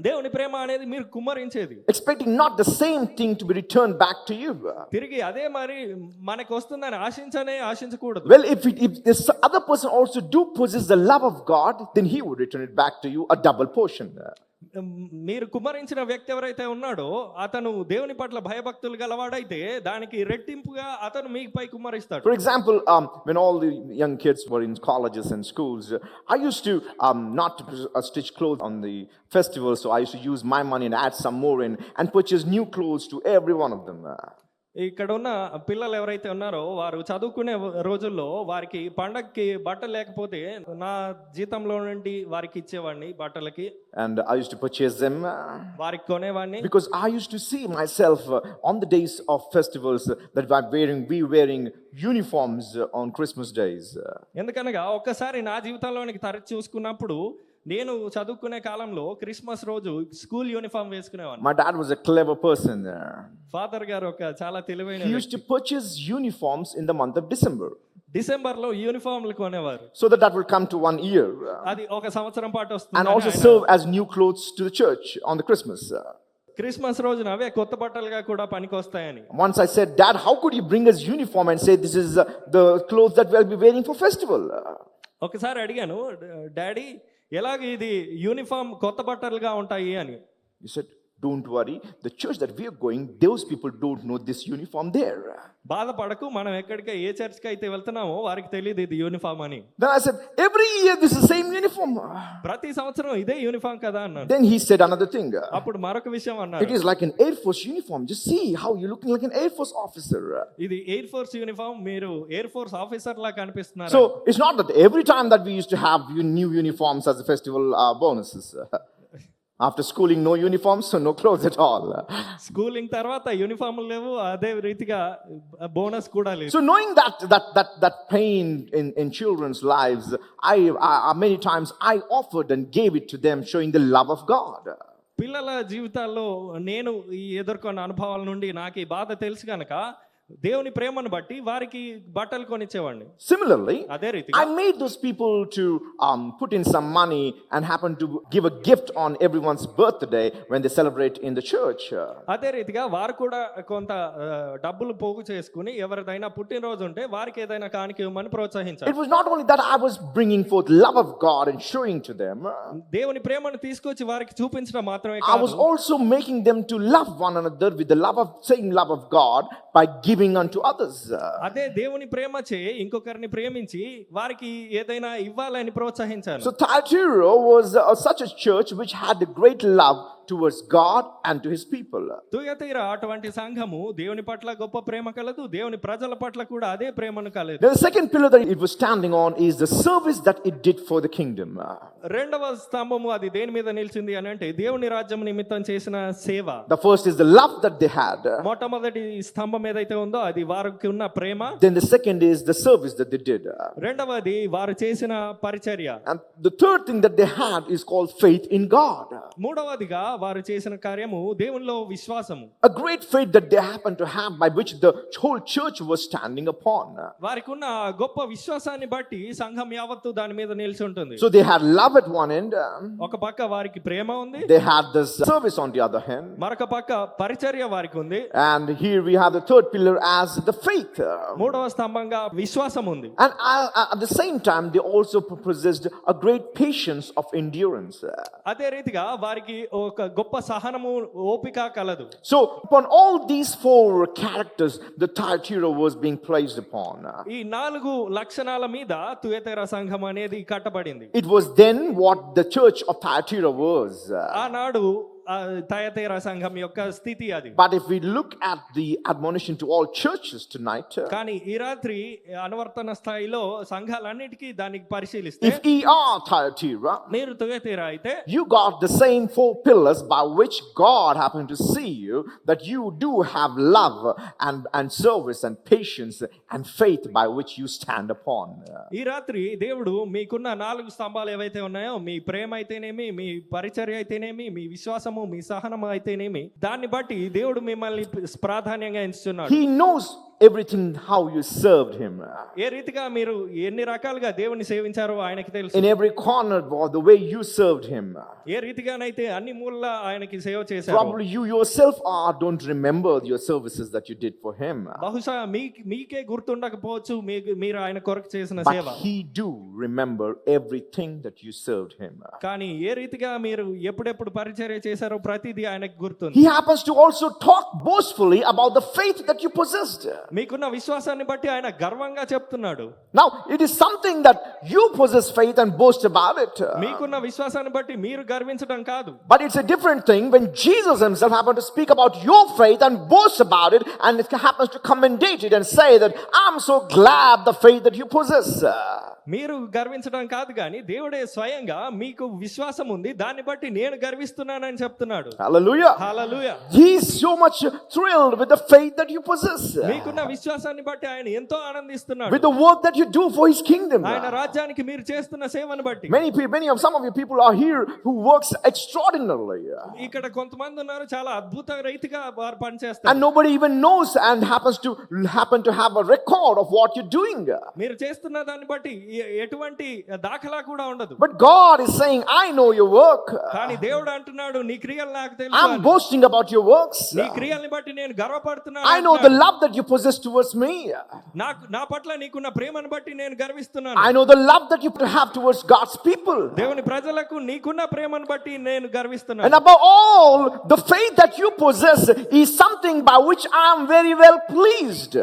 S2: దేవుని ప్రేమ అనేది మీరు కుమ్మరించేది,
S1: expecting not the same thing to be returned back to you.
S2: తిరిగి అదే మరి మనకు వస్తుందని ఆశించకూడదు.
S1: Well, if this other person also do possess the love of God, then he would return it back to you a double portion.
S2: మీరు కుమ్మరించిన వ్యక్తి ఎవరైతే ఉన్నాడో అతను దేవుని పట్ల భయభక్తులు గలవాడైతే దానికి రెట్టింపుగా అతను మీపై కుమ్మరిస్తాడు.
S1: For example, when all the young kids were in colleges and schools, I used to not stitch clothes on the festival, so I used to use my money and add some more in and purchase new clothes to every one of them.
S2: ఇక్కడ ఉన్న పిల్లలు ఎవరైతే ఉన్నారో వారు చదువుకునే రోజుల్లో వారికి పండగకి బట్టలు లేకపోతే నా జీతంలో నుండి వారికి ఇచ్చేవాడిని బట్టలకి,
S1: and I used to purchase them,
S2: వారికి కొనేవాడిని.
S1: because I used to see myself on the days of festivals that we wearing uniforms on Christmas days.
S2: ఎందుకనగా ఒక్కసారి నా జీవితంలోనికి తరచి చూసుకున్నప్పుడు నేను చదువుకునే కాలంలో క్రిస్మస్ రోజు స్కూల్ యూనిఫామ్ వేసుకునేవాడిని.
S1: My dad was a clever person.
S2: Father గారు ఒక చాలా తెలివైన
S1: He used to purchase uniforms in the month of December,
S2: డిసెంబర్లో యూనిఫామ్లు కొనేవారు,
S1: so that will come to 1 year,
S2: అది ఒక సంవత్సరం పాటు
S1: and
S2: వస్తుంది.
S1: also serve as new clothes to the church on the Christmas.
S2: Christmas రోజున అవే కొత్త బట్టలుగా కూడా పనికొస్తాయని.
S1: Once I said, Dad, how could you bring us uniform and say this is the clothes that we'll be wearing for festival?
S2: ఒకసారి అడిగాను, daddy ఎలాగ ఇది uniform కొత్త బట్టలుగా ఉంటాయి అని.
S1: He said, don't worry, the church that we are going, those people don't know this uniform there.
S2: బాధపడకు, మనం ఎక్కడికి ఏ చర్చ్కి అయితే వెళ్తున్నామో వారికి తెలియదు ఇది యూనిఫామ్ అని.
S1: Then I said, every year this is the same uniform.
S2: ప్రతి సంవత్సరం ఇదే యూనిఫామ్ కదా అన్నాడు.
S1: Then he said another thing.
S2: అప్పుడు మరొక విషయం అన్నాడు,
S1: it is like an Air Force uniform. Just see how you're looking like an Air Force officer.
S2: ఇది ఎయిర్ ఫోర్స్ యూనిఫామ్, మీరు ఎయిర్ ఫోర్స్ ఆఫీసర్ లా కనిపిస్తున్నారు.
S1: So it's not that every time that we used to have new uniforms as a festival bonuses. After schooling, no uniforms, so no clothes at all.
S2: Schooling తర్వాత యూనిఫామ్లు లేవు, అదే రీతిగా bonus కూడా లేదు.
S1: So knowing that pain in children's lives, I many times I offered and gave it to them, showing the love of God.
S2: పిల్లల జీవితాల్లో నేను ఈ ఎదుర్కొన్న అనుభవాల నుండి నాకు ఈ బాధ తెలుసు కనుక దేవుని ప్రేమను బట్టి వారికి బట్టలు కొనిచ్చేవాడిని.
S1: Similarly,
S2: అదే రీతిగా
S1: I made those people to put in some money and happen to give a gift on everyone's birthday when they celebrate in the church.
S2: అదే రీతిగా వారు కూడా కొంత డబ్బులు పోగు చేసుకుని ఎవరిదైనా పుట్టినరోజు ఉంటే వారికి ఏదైనా కానుక ఇవ్వమని ప్రోత్సహించారు.
S1: It was not only that I was bringing forth love of God and showing to them.
S2: దేవుని ప్రేమను తీసుకొచ్చి వారికి చూపించడం మాత్రమే
S1: I was
S2: కాదు,
S1: also making them to love one another with the same love of God by giving unto others.
S2: అదే దేవుని ప్రేమచే ఇంకొకరిని ప్రేమించి వారికి ఏదైనా ఇవ్వాలని ప్రోత్సహించాను.
S1: So Thyatira was such a church which had a great love towards God and to his people.
S2: తుయతీరా అటువంటి సంఘము దేవుని పట్ల గొప్ప ప్రేమ కలదు, దేవుని ప్రజల పట్ల కూడా అదే ప్రేమను కలదు.
S1: The second pillar that it was standing on is the service that it did for the kingdom.
S2: రెండవ స్తంభము అది దేని మీద నిలిచింది అని అంటే దేవుని రాజ్యం నిమిత్తం చేసిన సేవ.
S1: The first is the love that they had.
S2: మొట్టమొదటి స్తంభం ఏదైతే ఉందో అది వారికి ఉన్న ప్రేమ.
S1: Then the second is the service that they did.
S2: రెండవది వారు చేసిన పరిచర్య.
S1: And the third thing that they had is called faith in God.
S2: మూడవదిగా వారు చేసిన కార్యము దేవునిలో విశ్వాసము.
S1: A great faith that they happened to have, by which the whole church was standing upon.
S2: వారికి ఉన్న గొప్ప విశ్వాసాన్ని బట్టి సంఘం యావత్తు దాని మీద నిలిచి ఉంటుంది.
S1: So they had love at one end.
S2: ఒక పక్క వారికి ప్రేమ ఉంది.
S1: They had this service on the other hand.
S2: మరొక పక్క పరిచర్య వారికి ఉంది.
S1: And here we have the third pillar as the faith.
S2: మూడవ స్తంభంగా విశ్వాసం ఉంది.
S1: And at the same time, they also possessed a great patience of endurance.
S2: అదే రీతిగా వారికి ఒక గొప్ప సహనము, ఓపిక కలదు.
S1: So upon all these four characters, the Thyatira was being placed upon.
S2: ఈ 4 లక్షణాల మీద తుయతైర సంఘం అనేది కట్టబడింది.
S1: It was then what the church of Thyatira was.
S2: ఆనాడు తయతైర సంఘం యొక్క స్థితి అది.
S1: But if we look at the admonition to all churches tonight,
S2: కానీ ఈ రాత్రి అనువర్తన స్థాయిలో సంఘాలన్నిటికీ దానికి పరిశీలిస్తే,
S1: if ye are Thyatira,
S2: మీరు తుయతైర అయితే
S1: you got the same 4 pillars by which God happened to see you, that you do have love and service and patience and faith by which you stand upon.
S2: ఈ రాత్రి దేవుడు మీకున్న 4 స్తంభాలు ఏవైతే ఉన్నాయో, మీ ప్రేమ అయితేనేమి, మీ పరిచర్య అయితేనేమి, మీ విశ్వాసము, మీ సహనం అయితేనేమి, దాన్ని బట్టి దేవుడు మిమ్మల్ని ప్రాధాన్యంగా ఎంచుతున్నాడు.
S1: He knows everything how you served him.
S2: ఏ రీతిగా మీరు ఎన్ని రకాలుగా దేవుని సేవించారో ఆయనకి తెలుసు.
S1: In every corner, the way you served him.
S2: ఏ రీతిగానైతే అన్ని మూలలా ఆయనకి సేవ చేశారు.
S1: Probably you yourself don't remember your services that you did for him.
S2: బహుశా మీకే గుర్తుండకపోవచ్చు మీరు ఆయన కొరకు చేసిన సేవ.
S1: But he do remember everything that you served him.
S2: కానీ ఏ రీతిగా మీరు ఎప్పుడెప్పుడు పరిచర్య చేశారో ప్రతిదీ ఆయనకు గుర్తుంది.
S1: He happens to also talk boastfully about the faith that you possessed.
S2: మీకున్న విశ్వాసాన్ని బట్టి ఆయన గర్వంగా చెప్తున్నాడు.
S1: Now it is something that you possess faith and boast about it.
S2: మీకున్న విశ్వాసాన్ని బట్టి మీరు గర్వించడం కాదు.
S1: But it's a different thing when Jesus himself happened to speak about your faith and boast about it, and it happens to commendate it and say that I'm so glad the faith that you possess.
S2: మీరు గర్వించడం కాదు కానీ దేవుడే స్వయంగా మీకు విశ్వాసం ఉంది, దాన్ని బట్టి నేను గర్విస్తున్నానని చెప్తున్నాడు.
S1: Hallelujah.
S2: Hallelujah.
S1: He is so much thrilled with the faith that you possess.
S2: మీకున్న విశ్వాసాన్ని బట్టి ఆయన ఎంతో ఆనందిస్తున్నాడు.
S1: With the work that you do for his kingdom.
S2: ఆయన రాజ్యానికి మీరు చేస్తున్న సేవను బట్టి.
S1: Some of you people are here who works extraordinarily.
S2: ఇక్కడ కొంతమంది ఉన్నారు చాలా అద్భుత రీతిగా వారు పనిచేస్తారు.
S1: And nobody even knows and happen to have a record of what you're doing.
S2: మీరు చేస్తున్న దాన్ని బట్టి ఎటువంటి దాఖలా కూడా ఉండదు.
S1: But God is saying, I know your work.
S2: కానీ దేవుడు అంటున్నాడు నీ క్రియలు నాకు తెలుసు.
S1: I'm boasting about your works.
S2: నీ క్రియల్ని బట్టి నేను గర్వపడుతున్నాను.
S1: I know the love that you possess towards me.
S2: నా పట్ల నీకున్న ప్రేమను బట్టి నేను గర్విస్తున్నాను.
S1: I know the love that you have towards God's people.
S2: దేవుని ప్రజలకు నీకున్న ప్రేమను బట్టి నేను గర్విస్తున్నాను.
S1: And above all, the faith that you possess is something by which I am very well pleased.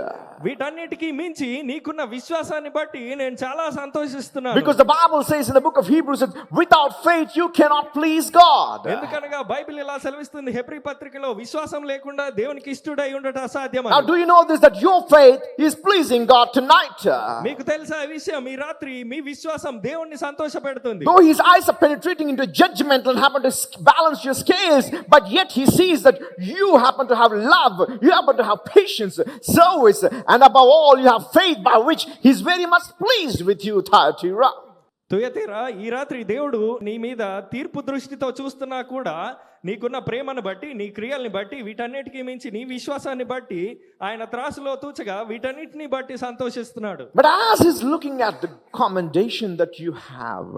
S2: వీటన్నిటికీ మించి నీకున్న విశ్వాసాన్ని బట్టి నేను చాలా సంతోషిస్తున్నాను.
S1: Because the Bible says in the book of Hebrews that without faith you cannot please God.
S2: ఎందుకనగా Bible ఇలా సెలవిస్తుంది హెబ్రీ పత్రికలో, విశ్వాసం లేకుండా దేవునికి ఇష్టడై ఉండట అసాధ్యమని.
S1: Now do you know this, that your faith is pleasing God tonight?
S2: మీకు తెలుసా ఈ విషయం? ఈ రాత్రి మీ విశ్వాసం దేవుణ్ణి సంతోషపెడుతుంది.
S1: Though his eyes are penetrating into judgment and happen to balance your scales, but yet he sees that you happen to have love, you happen to have patience, service, and above all you have faith by which he is very much pleased with you, Thyatira.
S2: తుయతీరా, ఈ రాత్రి దేవుడు నీ మీద తీర్పు దృష్టితో చూస్తున్నా కూడా నీకున్న ప్రేమను బట్టి, నీ క్రియల్ని బట్టి, వీటన్నిటికీ మించి నీ విశ్వాసాన్ని బట్టి ఆయన త్రాసులో తూచగా వీటన్నిటిని బట్టి సంతోషిస్తున్నాడు.
S1: But as he's looking at the commendation that you have,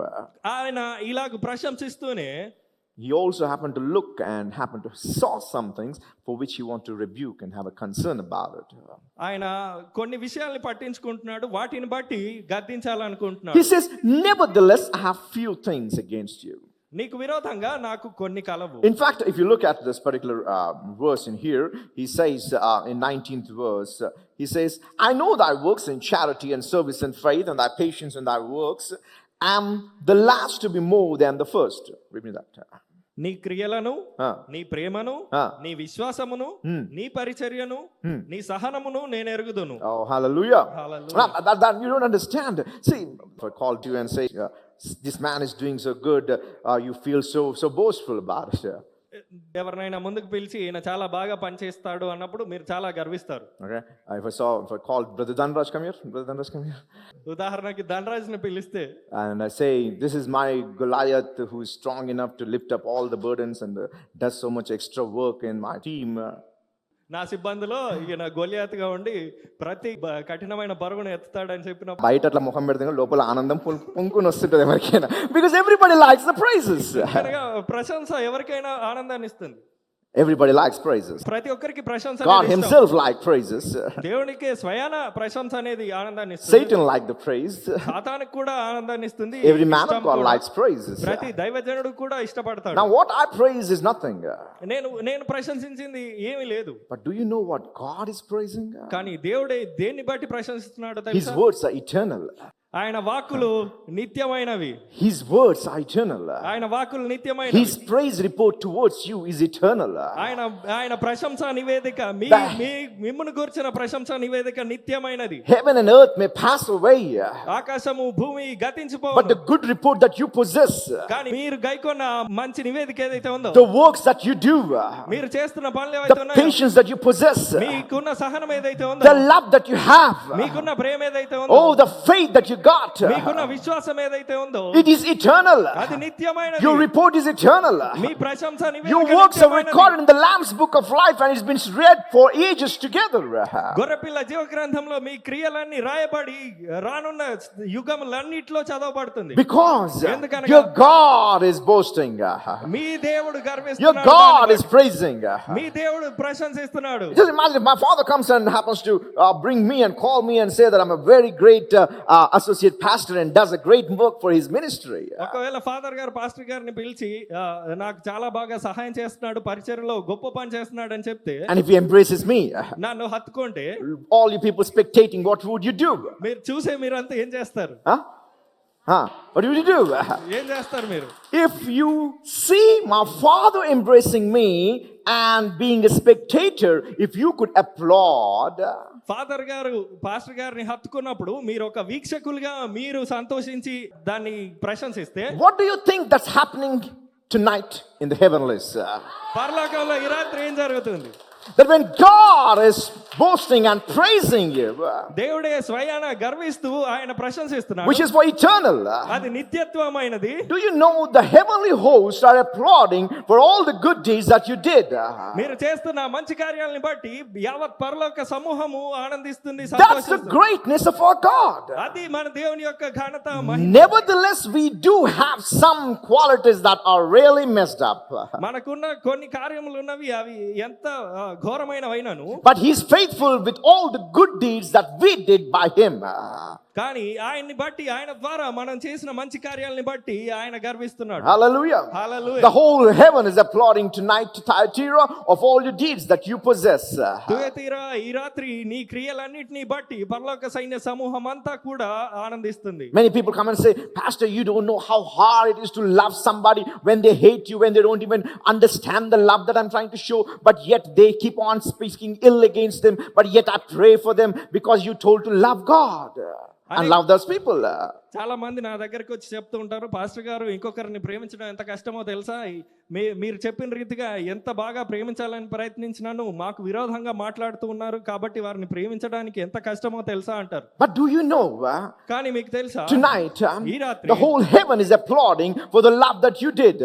S2: ఆయన ఇలాగ ప్రశంసిస్తూనే
S1: he also happened to look and happened to saw some things for which he want to rebuke and have a concern about it.
S2: ఆయన కొన్ని విషయాల్ని పట్టించుకుంటున్నాడు, వాటిని బట్టి గద్దించాలనుకుంటున్నాడు.
S1: He says, nevertheless, I have few things against you.
S2: నీకు విరోధంగా నాకు కొన్ని కలవు.
S1: In fact, if you look at this particular verse in here, he says in 19th verse, he says, I know thy works in charity and service and faith and thy patience and thy works. Am the last to be more than the first. Read me that.
S2: నీ క్రియలను,
S1: Ah.
S2: నీ ప్రేమను,
S1: Ah.
S2: నీ విశ్వాసమును, నీ పరిచర్యను, నీ సహనమును నేను ఎరుగుదును.
S1: Oh, hallelujah.
S2: Hallelujah.
S1: That you don't understand. See, if I call to you and say, this man is doing so good, you feel so boastful about it.
S2: ఎవరినైనా ముందుకు పిలిచి ఈయన చాలా బాగా పనిచేస్తాడు అన్నప్పుడు మీరు చాలా గర్విస్తారు.
S1: Okay. If I called Brother Dhanraj, come here. Brother Dhanraj, come here.
S2: ఉదాహరణకి ధనరాజుని పిలిస్తే
S1: And I say, this is my Goliath who is strong enough to lift up all the burdens and does so much extra work in my team.
S2: నా సిబ్బందిలో ఈయన గొలియాతుగా ఉండి ప్రతి కఠినమైన బరువును ఎత్తుతాడని చెప్పినప్పుడు
S1: బయట అట్లా ముఖం పెడితే లోపల ఆనందం పొంగుకొని వస్తుంటుంది ఎవరికైనా. Because everybody likes the praises.
S2: కనుక ప్రశంస ఎవరికైనా ఆనందాన్ని ఇస్తుంది.
S1: Everybody likes praises.
S2: ప్రతి ఒక్కరికి ప్రశంస
S1: God
S2: అనేది ఇష్టం.
S1: himself likes praises.
S2: దేవునికి స్వయాన ప్రశంస అనేది ఆనందాన్ని ఇస్తుంది.
S1: Satan likes the praise.
S2: సాతానుకు కూడా ఆనందాన్ని ఇస్తుంది.
S1: Every man of
S2: ఇష్టం
S1: God
S2: కూడా.
S1: likes praises.
S2: ప్రతి దైవజనుడు కూడా ఇష్టపడతాడు.
S1: Now what I praise is nothing.
S2: నేను ప్రశంసించింది ఏమీ లేదు.
S1: But do you know what God is praising?
S2: కానీ దేవుడే దేన్ని బట్టి ప్రశంసిస్తున్నాడో
S1: His
S2: తెలుసా?
S1: words are eternal.
S2: ఆయన వాక్కులు నిత్యమైనవి.
S1: His words are eternal.
S2: ఆయన వాక్కులు నిత్యమైనవి.
S1: His praise report towards you is eternal.
S2: ఆయన ప్రశంస నివేదిక మిమ్మును గురించిన ప్రశంస నివేదిక నిత్యమైనది.
S1: Heaven and earth may pass away,
S2: ఆకాశము భూమి
S1: but
S2: గతించిపోవును.
S1: the good report that you possess,
S2: కానీ మీరు గైకొన్న మంచి నివేదిక ఏదైతే ఉందో,
S1: the works that you do,
S2: మీరు చేస్తున్న పనులు ఏవైతే
S1: the
S2: ఉన్నాయో,
S1: patience that you possess,
S2: మీకున్న సహనం ఏదైతే
S1: the
S2: ఉందో,
S1: love that you have,
S2: మీకున్న ప్రేమ ఏదైతే ఉందో,
S1: oh, the faith that you got,
S2: మీకున్న విశ్వాసం ఏదైతే ఉందో,
S1: it is eternal.
S2: అది నిత్యమైనది.
S1: Your report is eternal.
S2: మీ ప్రశంస నివేదిక
S1: Your works are
S2: నిత్యమైనది.
S1: recorded in the Lamb's book of life and it's been read for ages together.
S2: గొర్రెపిల్ల జీవ గ్రంథంలో మీ క్రియలన్నీ రాయబడి రానున్న యుగములన్నిట్లో చదవబడుతుంది.
S1: Because
S2: ఎందుకనగా
S1: your God is boasting.
S2: మీ దేవుడు
S1: Your
S2: గర్విస్తున్నాడు.
S1: God is praising.
S2: మీ దేవుడు ప్రశంసిస్తున్నాడు.
S1: Just imagine if my father comes and happens to bring me and call me and say that I'm a very great associate pastor and does a great work for his ministry.
S2: ఒకవేళ father గారు pastor గారిని పిలిచి నాకు చాలా బాగా సహాయం చేస్తున్నాడు, పరిచర్యలో గొప్ప పని చేస్తున్నాడు అని చెప్తే,
S1: And if he embraces me,
S2: నన్ను హత్తుకుంటే
S1: all you people spectating, what would you do?
S2: మీరు చూసే మీరంతా ఏం చేస్తారు?
S1: What would you do?
S2: ఏం చేస్తారు మీరు?
S1: If you see my father embracing me and being a spectator, if you could applaud,
S2: father గారు పాస్టర్ గారిని హత్తుకున్నప్పుడు మీరు ఒక వీక్షకులుగా మీరు సంతోషించి దాన్ని ప్రశంసిస్తే,
S1: what do you think that's happening tonight in the heavenlies?
S2: పరలోకంలో ఈ రాత్రి ఏం జరుగుతుంది?
S1: That when God is boasting and praising you,
S2: దేవుడే స్వయాన గర్విస్తూ ఆయన ప్రశంసిస్తున్నాడు,
S1: which is for eternal,
S2: అది నిత్యత్వమైనది.
S1: do you know the heavenly hosts are applauding for all the good deeds that you did?
S2: మీరు చేస్తున్న మంచి కార్యాలను బట్టి యావత్ పరలోక సమూహము ఆనందిస్తుంది,
S1: That's the
S2: సంతోషిస్తుంది.
S1: greatness of our God.
S2: అది మన దేవుని యొక్క ఘనత, మహిమ.
S1: Nevertheless, we do have some qualities that are really messed up.
S2: మనకున్న కొన్ని కార్యములు ఉన్నవి, అవి ఎంత ఘోరమైనవైనను,
S1: But He's faithful with all the good deeds that we did by Him.
S2: కానీ ఆయన్ని బట్టి, ఆయన ద్వారా మనం చేసిన మంచి కార్యాలని బట్టి ఆయన గర్విస్తున్నాడు.
S1: Hallelujah.
S2: Hallelujah.
S1: The whole heaven is applauding tonight to Thyatira of all your deeds that you possess.
S2: తుయతీరా, ఈ రాత్రి నీ క్రియలన్నిటిని బట్టి పరలోక సైన్య సమూహం అంతా కూడా ఆనందిస్తుంది.
S1: Many people come and say, Pastor, you don't know how hard it is to love somebody when they hate you, when they don't even understand the love that I'm trying to show, but yet they keep on speaking ill against them, but yet I pray for them because you told to love God and love those people.
S2: చాలా మంది నా దగ్గరికి వచ్చి చెప్తూ ఉంటారు, pastor గారు ఇంకొకరిని ప్రేమించడం ఎంత కష్టమో తెలుసా, మీరు చెప్పిన రీతిగా ఎంత బాగా ప్రేమించాలని ప్రయత్నించినాను మాకు విరోధంగా మాట్లాడుతూ ఉన్నారు, కాబట్టి వారిని ప్రేమించడానికి ఎంత కష్టమో తెలుసా అంటారు.
S1: But do you know,
S2: కానీ మీకు తెలుసా,
S1: tonight
S2: ఈ రాత్రి
S1: the whole heaven is applauding for the love that you did.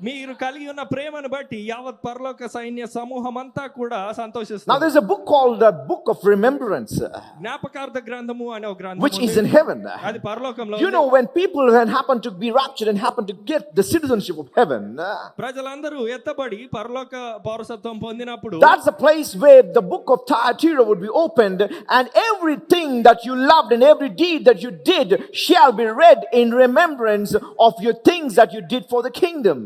S2: మీరు కలిగి ఉన్న ప్రేమను బట్టి యావత్ పరలోక సైన్య సమూహం అంతా కూడా
S1: Now
S2: సంతోషిస్తుంది.
S1: there's a book called the Book of Remembrance,
S2: జ్ఞాపకార్థ గ్రంథము అనే ఒక గ్రంథం
S1: which is
S2: ఉంది.
S1: in heaven.
S2: అది పరలోకంలో
S1: You know, when people happen to be raptured and happen to get the citizenship of heaven,
S2: ప్రజలందరూ ఎత్తబడి పరలోక పౌరసత్వం పొందినప్పుడు,
S1: that's a place where the book of Thyatira would be opened, and everything that you loved and every deed that you did shall be read in remembrance of your things that you did for the kingdom.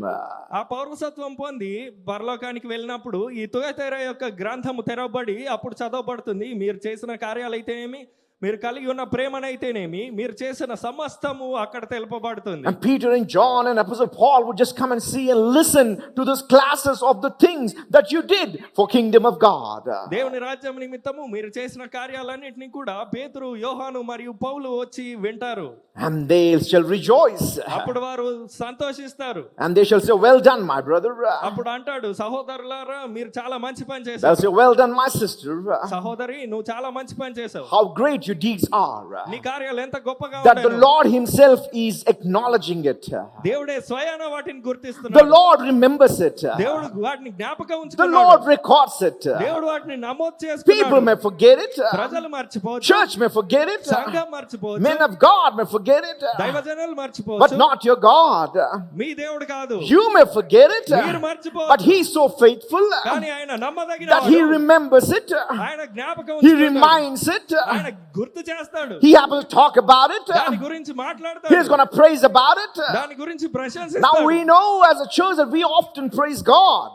S2: ఆ పౌరసత్వం పొంది పరలోకానికి వెళ్ళినప్పుడు ఈ Thyatira యొక్క గ్రంథము తెరవబడి అప్పుడు చదవబడుతుంది. మీరు చేసిన కార్యాలు అయితే ఏమి, మీరు కలిగి ఉన్న ప్రేమనైతేనేమి మీరు చేసిన సమస్తము అక్కడ తెలుపబడుతుంది.
S1: And Peter and John and Apostle Paul would just come and see and listen to those classes of the things that you did for kingdom of God.
S2: దేవుని రాజ్యం నిమిత్తము మీరు చేసిన కార్యాలన్నిటిని కూడా పేతురు, యోహాను మరియు పౌలు వచ్చి వింటారు.
S1: And they shall rejoice.
S2: అప్పుడు వారు సంతోషిస్తారు.
S1: And they shall say, well done, my brother.
S2: అప్పుడు అంటాడు, సహోదరులారా మీరు చాలా మంచి పని
S1: They'll
S2: చేశారు.
S1: say, well done, my sister.
S2: సహోదరి నువ్వు చాలా మంచి పని చేశావు.
S1: How great your deeds are.
S2: నీ కార్యాలు ఎంత గొప్పగా
S1: That the
S2: ఉన్నాయో.
S1: Lord himself is acknowledging it.
S2: దేవుడే స్వయాన వాటిని
S1: The
S2: గుర్తిస్తున్నాడు.
S1: Lord remembers it.
S2: దేవుడు వాటిని జ్ఞాపకం
S1: The
S2: ఉంచుకున్నాడు.
S1: Lord records it.
S2: దేవుడు వాటిని నమోదు
S1: People
S2: చేసుకున్నాడు.
S1: may forget it.
S2: ప్రజలు మర్చిపోవచ్చు,
S1: Church may forget it.
S2: సంఘం మర్చిపోవచ్చు,
S1: Men of God may forget it.
S2: దైవజనులు
S1: But
S2: మర్చిపోవచ్చు,
S1: not your God.
S2: మీ దేవుడు కాదు.
S1: You may forget it.
S2: మీరు
S1: But
S2: మర్చిపోవచ్చు,
S1: He's so faithful
S2: కానీ ఆయన నమ్మదగిన
S1: that He
S2: వాడు.
S1: remembers it.
S2: ఆయన జ్ఞాపకం
S1: He
S2: ఉంచుకుంటాడు.
S1: reminds it.
S2: ఆయన గుర్తు చేస్తాడు.
S1: He happens to talk about it.
S2: దాని గురించి మాట్లాడతాడు.
S1: He's going to praise about it.
S2: దాని గురించి
S1: Now
S2: ప్రశంసిస్తాడు.
S1: we know as a church that we often praise God.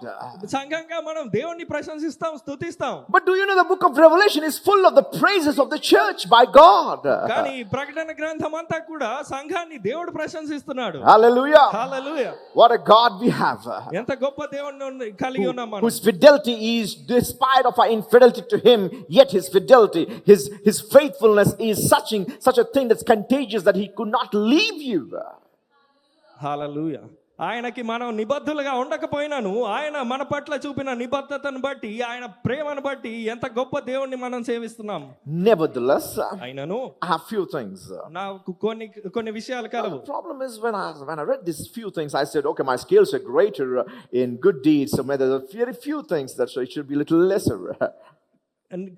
S2: సంఘంగా మనం దేవుణ్ణి ప్రశంసిస్తాం, స్తుతిస్తాం.
S1: But do you know the book of Revelation is full of the praises of the church by God?
S2: కానీ ప్రకటన గ్రంథం అంతా కూడా సంఘాన్ని దేవుడు ప్రశంసిస్తున్నాడు.
S1: Hallelujah.
S2: Hallelujah.
S1: What a God we have.
S2: ఎంత గొప్ప దేవుణ్ణి కలిగి ఉన్నాం మనం.
S1: Whose fidelity is, despite of our infidelity to Him, yet His fidelity, His faithfulness is such a thing that's contagious that He could not leave you.
S2: హల్లెలూయా. ఆయనకి మనం నిబద్ధులుగా ఉండకపోయినాను ఆయన మన పట్ల చూపిన నిబద్ధతను బట్టి, ఆయన ప్రేమను బట్టి ఎంత గొప్ప దేవుణ్ణి మనం సేవిస్తున్నాం.
S1: Nevertheless,
S2: అయినను
S1: I have few things.
S2: నాకు కొన్ని విషయాలు కలవు.
S1: The problem is when I read these few things, I said, okay, my skills are greater in good deeds, so there are very few things that so it should be a little lesser.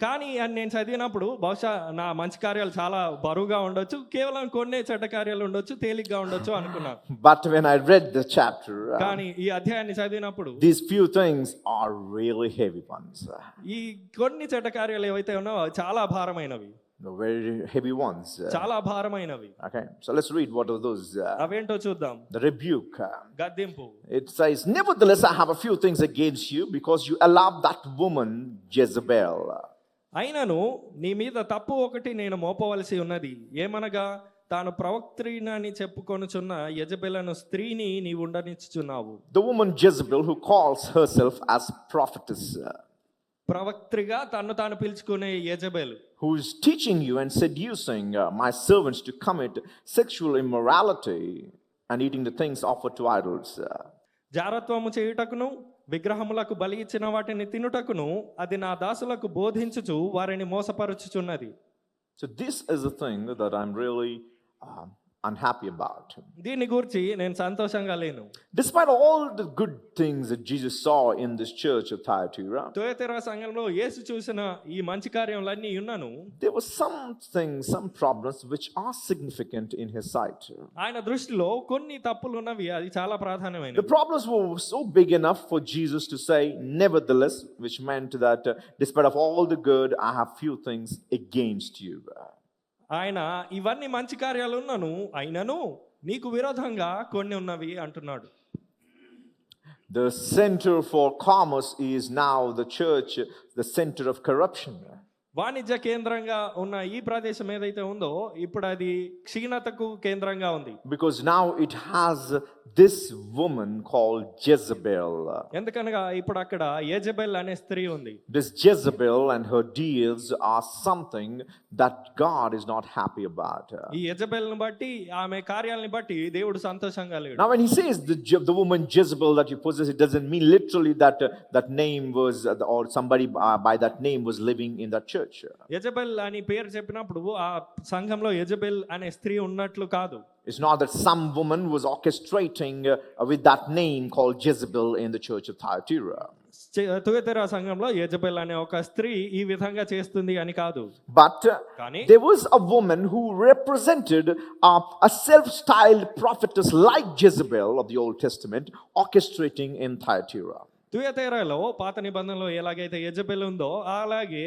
S2: కానీ అని నేను చదివినప్పుడు బహుశా నా మంచి కార్యాలు చాలా బరువుగా ఉండొచ్చు, కేవలం కొన్ని చెడ్డ కార్యాలు ఉండొచ్చు, తేలిగ్గా ఉండొచ్చు అనుకున్నాను.
S1: But when I read the chapter,
S2: కానీ ఈ అధ్యాయాన్ని చదివినప్పుడు
S1: these few things are really heavy ones.
S2: ఈ కొన్ని చెడ్డ కార్యాలు ఏవైతే ఉన్నాయో అవి చాలా భారమైనవి.
S1: The very heavy ones.
S2: చాలా భారమైనవి.
S1: Okay, so let's read what are those.
S2: అవేంటో చూద్దాం.
S1: The rebuke.
S2: గద్దింపు.
S1: It says, nevertheless, I have a few things against you because you allowed that woman Jezebel.
S2: అయినను నీ మీద తప్పు ఒకటి నేను మోపవలసి ఉన్నది, ఏమనగా తాను ప్రవక్త్రినని చెప్పుకొనుచున్న యెజబెలను స్త్రీని నీవు ఉండనిచ్చుచున్నావు.
S1: The woman Jezebel who calls herself as prophetess.
S2: ప్రవక్త్రిగా తాను పిలుచుకునే Jezebel.
S1: Who is teaching you and seducing my servants to commit sexual immorality and eating the things offered to idols.
S2: జారత్వము చేయుటకును విగ్రహములకు బలి ఇచ్చిన వాటిని తినుటకును అది నా దాసులకు బోధించుచు వారిని మోసపరుచుచున్నది.
S1: So this is the thing that I'm really unhappy about.
S2: దీని గురించి నేను సంతోషంగా లేను.
S1: Despite all the good things that Jesus saw in this church of Thyatira,
S2: Thyatira సంఘంలో యేసు చూసిన ఈ మంచి కార్యములన్నీ ఉన్నను,
S1: there were some problems which are significant in his sight.
S2: ఆయన దృష్టిలో కొన్ని తప్పులు ఉన్నవి, అది చాలా
S1: The
S2: ప్రాధాన్యమైనవి.
S1: problems were so big enough for Jesus to say, nevertheless, which meant that despite of all the good, I have few things against you.
S2: ఆయన ఇవన్నీ మంచి కార్యాలు ఉన్నను అయినను నీకు విరోధంగా కొన్ని ఉన్నవి అంటున్నాడు.
S1: The center for commerce is now the church, the center of corruption.
S2: వాణిజ్య కేంద్రంగా ఉన్న ఈ ప్రదేశం ఏదైతే ఉందో ఇప్పుడు అది క్షీణతకు కేంద్రంగా ఉంది.
S1: Because now it has this woman called Jezebel.
S2: ఎందుకనగా ఇప్పుడు అక్కడ యెజబెల్ అనే స్త్రీ ఉంది.
S1: This Jezebel and her deeds are something that God is not happy about.
S2: ఈ యెజబెల్ని బట్టి ఆమె కార్యాలని బట్టి దేవుడు సంతోషంగా లేడు.
S1: Now when he says the woman Jezebel that you possess, it doesn't mean literally that that name was or somebody by that name was living in that church.
S2: Jezebel అని పేరు చెప్పినప్పుడు ఆ సంఘంలో యెజబెల్ అనే స్త్రీ ఉన్నట్లు కాదు.
S1: It's not that some woman was orchestrating with that name called Jezebel in the church of Thyatira.
S2: Thyatira సంఘంలో యెజబెల్ అనే ఒక స్త్రీ ఈ విధంగా చేస్తుంది అని కాదు.
S1: But there was a woman who represented a self-styled prophetess like Jezebel of the Old Testament orchestrating in Thyatira.
S2: తుయతైరాలో పాత నిబంధనలో ఎలాగైతే యెజబెల్ ఉందో అలాగే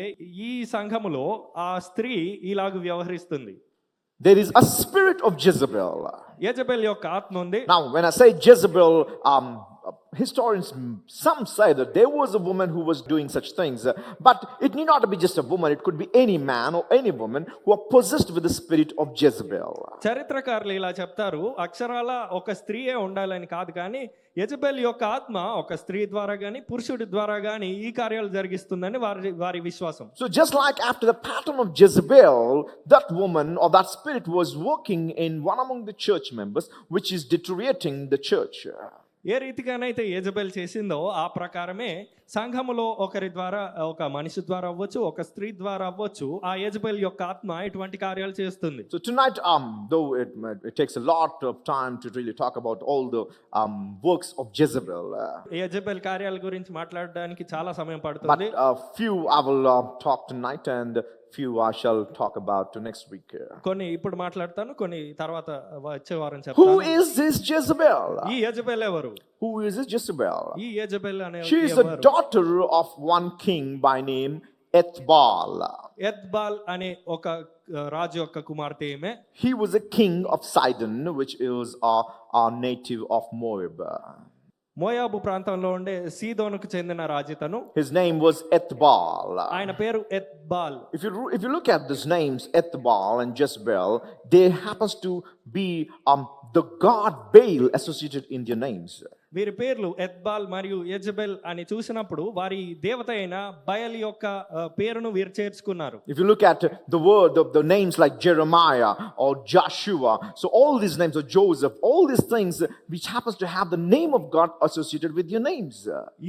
S2: ఈ సంఘములో ఆ స్త్రీ ఇలాగ వ్యవహరిస్తుంది.
S1: There is a spirit of Jezebel.
S2: Jezebel యొక్క ఆత్మ ఉంది.
S1: Now when I say Jezebel, historians, some say that there was a woman who was doing such things, but it need not be just a woman, it could be any man or any woman who are possessed with the spirit of Jezebel.
S2: చరిత్రకారులు ఇలా చెప్తారు, అక్షరాల ఒక స్త్రీయే ఉండాలని కాదు, కానీ Jezebel యొక్క ఆత్మ ఒక స్త్రీ ద్వారా గాని పురుషుడి ద్వారా గాని ఈ కార్యాలు జరిగిస్తుందని వారి విశ్వాసం.
S1: So just like after the pattern of Jezebel, that woman or that spirit was working in one among the church members, which is deteriorating the church.
S2: ఏ రీతిగానైతే యెజబెల్ చేసిందో ఆ ప్రకారమే సంఘములో ఒకరి ద్వారా, ఒక మనిషి ద్వారా అవ్వచ్చు, ఒక స్త్రీ ద్వారా అవ్వచ్చు, ఆ యెజబెల్ యొక్క ఆత్మ ఇటువంటి కార్యాలు చేస్తుంది.
S1: So tonight, though it takes a lot of time to really talk about all the works of Jezebel,
S2: Jezebel కార్యాల గురించి మాట్లాడడానికి చాలా సమయం
S1: but
S2: పడుతుంది.
S1: few I will talk tonight, and few I shall talk about next week.
S2: కొన్ని ఇప్పుడు మాట్లాడతాను, కొన్ని తర్వాత వచ్చే వారం
S1: Who
S2: చెప్తాను.
S1: is this Jezebel?
S2: ఈ యెజబెల్ ఎవరు?
S1: Who is this Jezebel?
S2: ఈ యెజబెల్ అనే
S1: She is the
S2: ఎవరు?
S1: daughter of one king by name Ethbaal.
S2: ఎత్బాల్ అనే ఒక రాజు యొక్క కుమార్తె ఈమె.
S1: He was a king of Sidon, which is a native of Moab.
S2: మోయాబు ప్రాంతంలో ఉండే సీదోనుకు చెందిన రాజితను.
S1: His name was Ethbaal.
S2: ఆయన పేరు ఎత్బాల్.
S1: If you look at these names, Ethbaal and Jezebel, there happens to be the god Baal associated in their names.
S2: వీరి పేర్లు ఎత్బాల్ మరియు Jezebel అని చూసినప్పుడు వారి దేవత అయిన బయల్ యొక్క పేరును వీరు చేర్చుకున్నారు.
S1: If you look at the names like Jeremiah or Joshua, so all these names, or Joseph, all these things which happens to have the name of God associated with your names.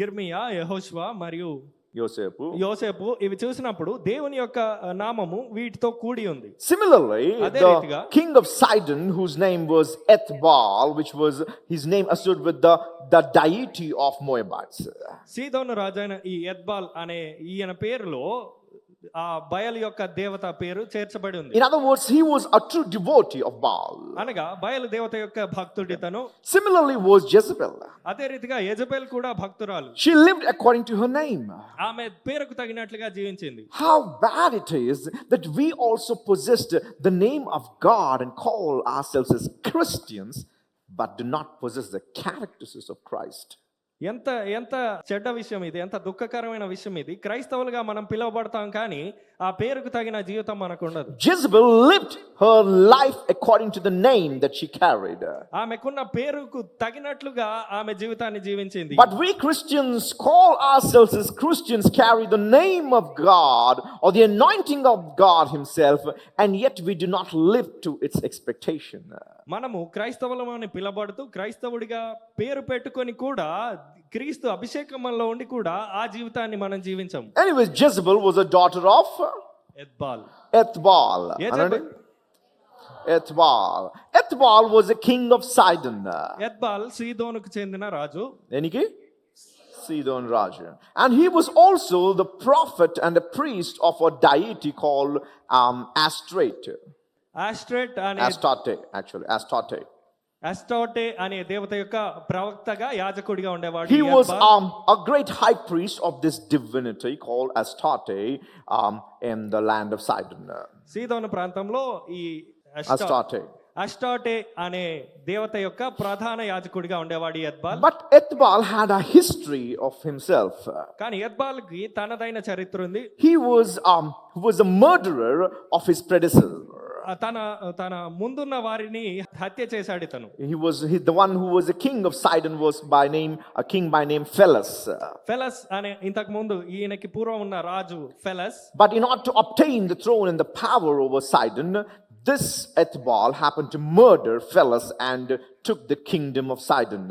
S2: యిర్మీయా, యెహోషువ మరియు
S1: యోసేపు,
S2: ఇవి చూసినప్పుడు దేవుని యొక్క నామము వీటితో కూడి ఉంది.
S1: Similarly, the king of Sidon, whose name was Ethbaal, which was his name associated with the deity of Moabites.
S2: సీదోను రాజైన ఈ ఎత్బాల్ అనే ఈయన పేరులో ఆ బయల్ యొక్క దేవత పేరు చేర్చబడి ఉంది.
S1: In other words, he was a true devotee of Baal.
S2: అనగా బయలు దేవత యొక్క భక్తుడితను.
S1: Similarly was Jezebel.
S2: అదే రీతిగా యెజబెల్ కూడా భక్తురాలు.
S1: She lived according to her name.
S2: ఆమె పేరుకు తగినట్లుగా జీవించింది.
S1: How bad it is that we also possessed the name of God and call ourselves as Christians, but do not possess the characteristics of Christ.
S2: ఎంత ఎంత చెడ్డ విషయం ఇది, ఎంత దుఃఖకరమైన విషయం ఇది. క్రైస్తవులుగా మనం పిలువబడతాం, కానీ ఆ పేరుకు తగిన జీవితం మనకు ఉండదు.
S1: Jezebel lived her life according to the name that she carried.
S2: ఆమెకున్న పేరుకు తగినట్లుగా ఆమె జీవితాన్ని జీవించింది.
S1: But we Christians call ourselves as Christians, carry the name of God or the anointing of God himself, and yet we do not live to its expectation.
S2: మనము క్రైస్తవులమని పిలబడుతూ క్రైస్తవుడిగా పేరు పెట్టుకొని కూడా క్రీస్తు అభిషేకంలో ఉండి కూడా ఆ జీవితాన్ని మనం జీవించం.
S1: Anyways, Jezebel was a daughter of
S2: ఎత్బాల్.
S1: Ethbaal was a king of Sidon.
S2: ఎత్బాల్ సీదోనుకు చెందిన రాజు.
S1: Eniki? Sidon Raja. And he was also the prophet and the priest of a deity called Astarte.
S2: అస్టార్టే అనే దేవత యొక్క ప్రవక్తగా యాజకుడిగా ఉండేవాడు.
S1: He was a great high priest of this divinity called Astarte in the land of Sidon.
S2: సీదోను ప్రాంతంలో ఈ అస్టార్టే అనే దేవత యొక్క ప్రధాన యాజకుడిగా ఉండేవాడు ఎత్బాల్.
S1: But Ethbaal had a history of himself.
S2: కానీ ఎత్బాల్కి తనదైన చరిత్ర ఉంది.
S1: He was a murderer of his predecessor.
S2: తన ముందున్న వారిని హత్య చేశాడు ఇతను.
S1: The one who was a king of Sidon was a king by name Phelas.
S2: Fellows అనే ఇంతకు ముందు ఈయనకి పూర్వం ఉన్న రాజు fellows.
S1: But in order to obtain the throne and the power over Sidon, this Ethbaal happened to murder Phelas and took the kingdom of Sidon.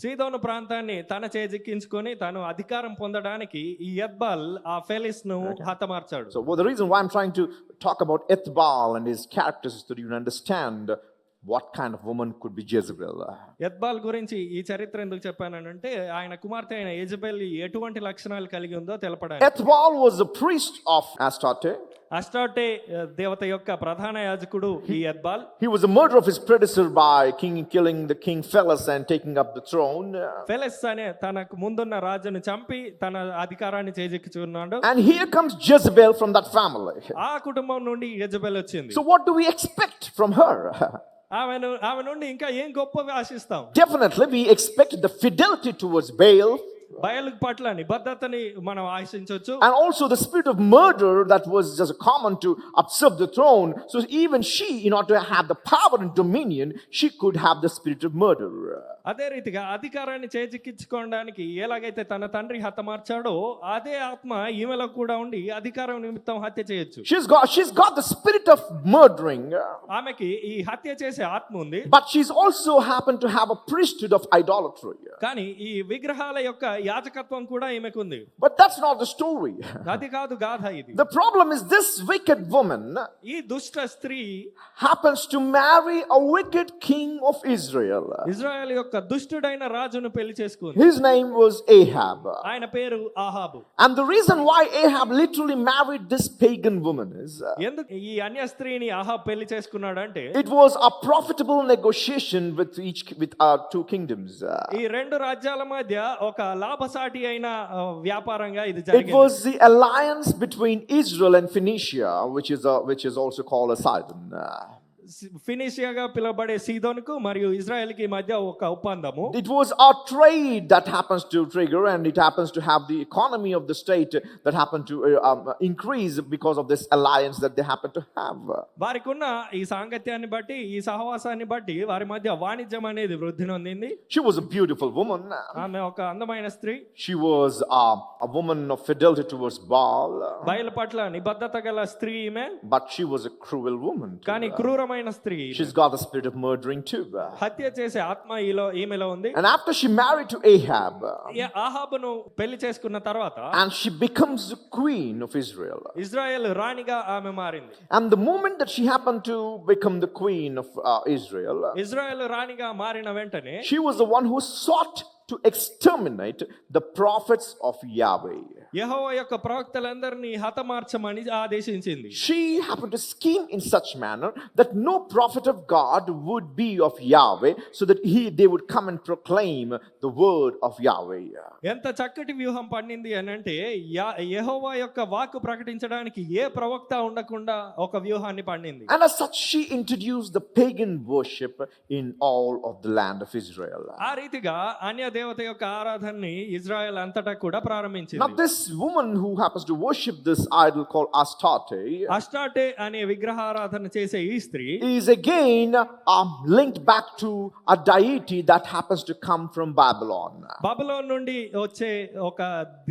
S2: సీదోను ప్రాంతాన్ని తన చేజిక్కించుకొని తను అధికారం పొందడానికి ఈ ఎత్బాల్ ఆ ఫెలిస్ ను హతమార్చాడు.
S1: So the reason why I'm trying to talk about Ethbaal and his characters is so that you understand what kind of woman could be Jezebel.
S2: ఎత్బాల్ గురించి ఈ చరిత్ర ఎందుకు చెప్పానంటే ఆయన కుమార్తె అయిన యెజబెల్ ఎటువంటి లక్షణాలు కలిగి ఉందో తెలపడానికి.
S1: Ethbaal was a priest of Astarte.
S2: అస్టార్టే దేవత యొక్క ప్రధాన యాజకుడు ఈ ఎత్బాల్.
S1: He was a murderer of his predecessor by killing the king Phelas and taking up the throne.
S2: Fellows అనే తనకు ముందున్న రాజును చంపి తన అధికారాన్ని చేజిక్కించుకున్నాడు.
S1: And here comes Jezebel from that family.
S2: ఆ కుటుంబం నుండి యెజబెల్ వచ్చింది.
S1: So what do we expect from her?
S2: ఆమె నుండి ఇంకా ఏం గొప్పవి ఆశిస్తాం?
S1: Definitely, we expect the fidelity towards Baal
S2: బయలు పట్ల నిబద్ధతని మనం ఆశించవచ్చు.
S1: and also the spirit of murder that was just common to usurp the throne. So even she, in order to have the power and dominion, she could have the spirit of murder.
S2: అదే రీతిగా అధికారాన్ని చేజిక్కించుకోవడానికి ఎలాగైతే తన తండ్రి హతమార్చాడో అదే ఆత్మ ఈమెలో కూడా ఉండి అధికారం నిమిత్తం హత్య చేయొచ్చు.
S1: She's got the spirit of murdering,
S2: ఆమెకి ఈ హత్య చేసే ఆత్మ ఉంది.
S1: but she's also happened to have a priesthood of idolatry.
S2: కానీ ఈ విగ్రహాల యొక్క యాజకత్వం కూడా ఈమెకు ఉంది.
S1: But that's not the story.
S2: అది కాదు గాథ ఇది.
S1: The problem is this wicked woman
S2: ఈ దుష్ట స్త్రీ
S1: happens to marry a wicked king of Israel.
S2: Israel యొక్క దుష్టుడైన రాజును పెళ్లి చేసుకుంది.
S1: His name was Ahab.
S2: ఆయన పేరు ఆహాబు.
S1: And the reason why Ahab literally married this pagan woman is
S2: ఎందుకు ఈ అన్య స్త్రీని ఆహాబ్ పెళ్లి చేసుకున్నాడు అంటే
S1: it was a profitable negotiation with two kingdoms.
S2: ఈ రెండు రాజ్యాల మధ్య ఒక లాభసాటి అయిన వ్యాపారంగా ఇది
S1: It
S2: జరిగింది.
S1: was the alliance between Israel and Phoenicia, which is also called as Sidon.
S2: ఫినిషియాగా పిలువబడే సీదోనుకు మరియు ఇజ్రాయెల్కి మధ్య ఒక ఒప్పందము.
S1: It was a trade that happens to trigger, and it happens to have the economy of the state that happened to increase because of this alliance that they happen to have.
S2: వారికి ఉన్న ఈ సాంగత్యాన్ని బట్టి ఈ సహవాసాన్ని బట్టి వారి మధ్య వాణిజ్యం అనేది వృద్ధి నొందింది.
S1: She was a beautiful woman.
S2: ఆమె ఒక అందమైన స్త్రీ.
S1: She was a woman of fidelity towards Baal.
S2: బయలు పట్ల నిబద్ధత గల స్త్రీ ఈమె.
S1: But she was a cruel woman too.
S2: కానీ క్రూరమైన స్త్రీ.
S1: She's got the spirit of murdering too.
S2: హత్య చేసే ఆత్మ ఈమెలో ఉంది.
S1: And after she married to Ahab,
S2: ఆహాబును పెళ్లి చేసుకున్న తర్వాత
S1: and she becomes the queen of Israel.
S2: Israel రాణిగా ఆమె మారింది.
S1: And the moment that she happened to become the queen of Israel,
S2: Israel రాణిగా మారిన వెంటనే
S1: she was the one who sought to exterminate the prophets of Yahweh.
S2: యెహోవా యొక్క ప్రవక్తలందరినీ హతమార్చమని ఆదేశించింది.
S1: She happened to scheme in such manner that no prophet of God would be of Yahweh, so that they would come and proclaim the word of Yahweh.
S2: ఎంత చక్కటి వ్యూహం పన్నింది అని అంటే యెహోవా యొక్క వాక్కు ప్రకటించడానికి ఏ ప్రవక్త ఉండకుండా ఒక వ్యూహాన్ని పన్నింది.
S1: And as such she introduced the pagan worship in all of the land of Israel.
S2: ఆ రీతిగా అన్య దేవత యొక్క ఆరాధనని ఇజ్రాయెల్ అంతటా కూడా ప్రారంభించింది.
S1: Now this woman who happens to worship this idol called
S2: అస్టాటే అనే విగ్రహారాధన చేసే ఈ స్త్రీ
S1: is again linked back to a deity that happens to come from Babylon.
S2: బబులోను నుండి వచ్చే ఒక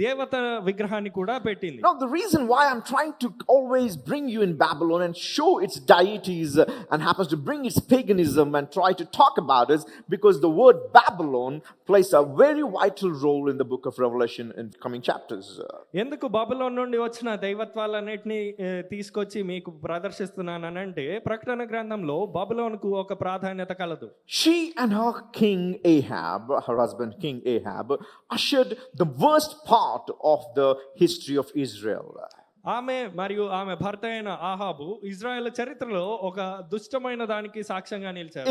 S2: దేవత విగ్రహాన్ని కూడా పెట్టింది.
S1: Now the reason why I'm trying to always bring you in Babylon and show its deities and happens to bring its paganism and try to talk about it, because the word Babylon plays a very vital role in the book of Revelation in coming chapters.
S2: ఎందుకు బబులోను నుండి వచ్చిన దైవత్వాలన్నిటిని తీసుకొచ్చి మీకు ప్రదర్శిస్తున్నానంటే ప్రకటన గ్రంథంలో బబులోనుకు ఒక ప్రాధాన్యత కలదు.
S1: She and her king Ahab, her husband King Ahab, ushered the worst part of the history of Israel.
S2: ఆమె మరియు ఆమె భర్త అయిన ఆహాబు ఇజ్రాయెల్ చరిత్రలో ఒక దుష్టమైన దానికి సాక్ష్యంగా నిలిచారు.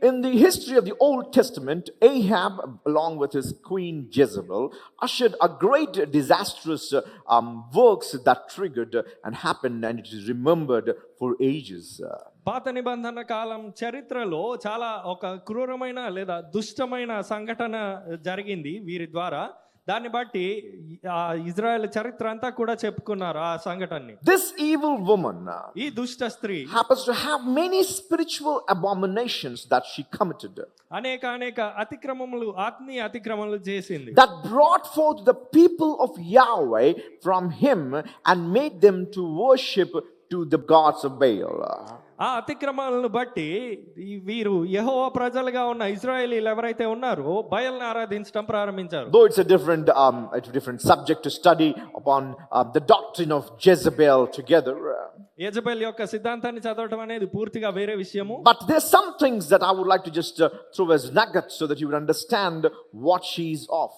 S1: In the history of the Old Testament, Ahab, along with his queen Jezebel, ushered a great disastrous works that triggered and happened, and it is remembered for ages.
S2: పాత నిబంధన కాలం చరిత్రలో చాలా ఒక క్రూరమైన లేదా దుష్టమైన సంఘటన జరిగింది వీరి ద్వారా. దాన్ని బట్టి ఇజ్రాయెల్ చరిత్ర అంతా కూడా చెప్పుకున్నారు ఆ సంఘటనని.
S1: This evil woman
S2: ఈ దుష్ట స్త్రీ
S1: happens to have many spiritual abominations that she committed.
S2: అనేక అతిక్రమములు ఆత్మీయ అతిక్రమములు చేసింది.
S1: That brought forth the people of Yahweh from him and made them to worship to the gods of Baal.
S2: ఆ అతిక్రమాలను బట్టి వీరు యెహోవా ప్రజలుగా ఉన్న ఇశ్రాయేలీయులు ఎవరైతే ఉన్నారో బయల్ని ఆరాధించడం ప్రారంభించారు.
S1: Though it's a different subject to study upon the doctrine of Jezebel together.
S2: Jezebel యొక్క సిద్ధాంతాన్ని చదవడం అనేది పూర్తిగా వేరే విషయము.
S1: But there's some things that I would like to just throw as nuggets so that you would understand what she's of.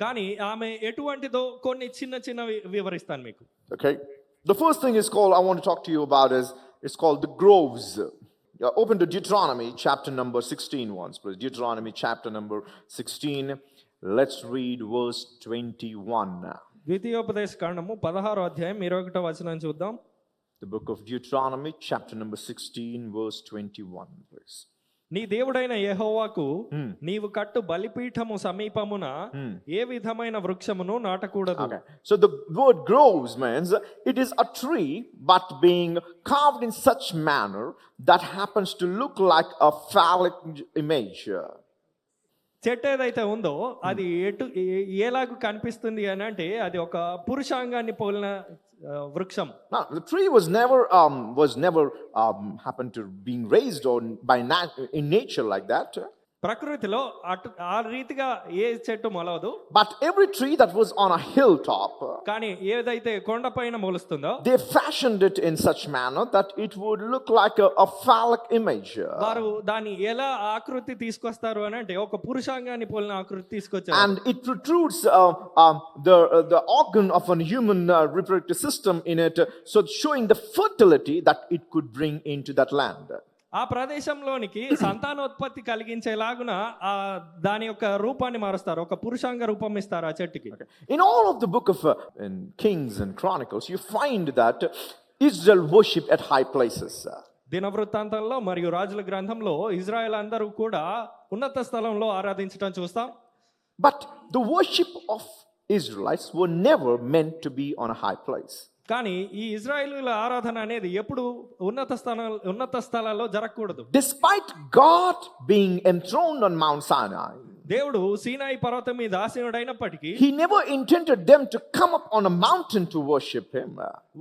S2: కానీ ఆమె ఎటువంటిదో కొన్ని చిన్న వివరిస్తాను మీకు.
S1: Okay. The first thing is called, I want to talk to you about it's called the groves. Open to Deuteronomy chapter number 16 once, please. Deuteronomy chapter number 16. Let's read verse 21.
S2: ద్వితీయోపదేశ కాండము 16వ అధ్యాయం 21వ వచనం చూద్దాం.
S1: The book of Deuteronomy chapter number 16 verse 21, please.
S2: నీ దేవుడైన యెహోవాకు నీవు కట్టు బలిపీఠము సమీపమున ఏ విధమైన వృక్షమును నాటకూడదు.
S1: Okay. So the word grows means it is a tree, but being carved in such manner that happens to look like a phallic image.
S2: చెట్టు ఏదైతే ఉందో అది ఎలాగూ కనిపిస్తుంది అని అంటే అది ఒక పురుషాంగాన్ని పోలిన వృక్షం.
S1: Now, the tree was never happened to being raised on in nature like that.
S2: ప్రకృతిలో ఆ రీతిగా ఏ చెట్టు మొలవదు.
S1: But every tree that was on a hilltop,
S2: కానీ ఏదైతే కొండపైన మొలుస్తుందో
S1: they fashioned it in such manner that it would look like a phallic image.
S2: వారు దాన్ని ఎలా ఆకృతి తీసుకొస్తారు అని అంటే ఒక పురుషాంగాన్ని పోలిన ఆకృతి తీసుకొచ్చారు.
S1: And it protrudes the organ of a human reproductive system in it, so showing the fertility that it could bring into that land.
S2: ఆ ప్రదేశంలోనికి సంతానోత్పత్తి కలిగించేలాగున దాని యొక్క రూపాన్ని మారుస్తారు, ఒక పురుషాంగ రూపం ఇస్తారు ఆ చెట్టుకి.
S1: In all of the book of in Kings and Chronicles, you find that Israel worship at high places.
S2: దినవృత్తాంతంలో మరియు రాజుల గ్రంథంలో ఇజ్రాయెల్ అందరూ కూడా ఉన్నత స్థలంలో ఆరాధించడం చూస్తాం.
S1: But the worship of Israelites were never meant to be on a high place.
S2: కానీ ఈ ఇజ్రాయేలీల ఆరాధన అనేది ఎప్పుడు ఉన్నత స్థలాల్లో జరగకూడదు.
S1: Despite God being enthroned on Mount Sinai,
S2: దేవుడు సీనాయి పర్వతం మీద ఆసీనుడైనప్పటికీ
S1: he never intended them to come up on a mountain to worship him.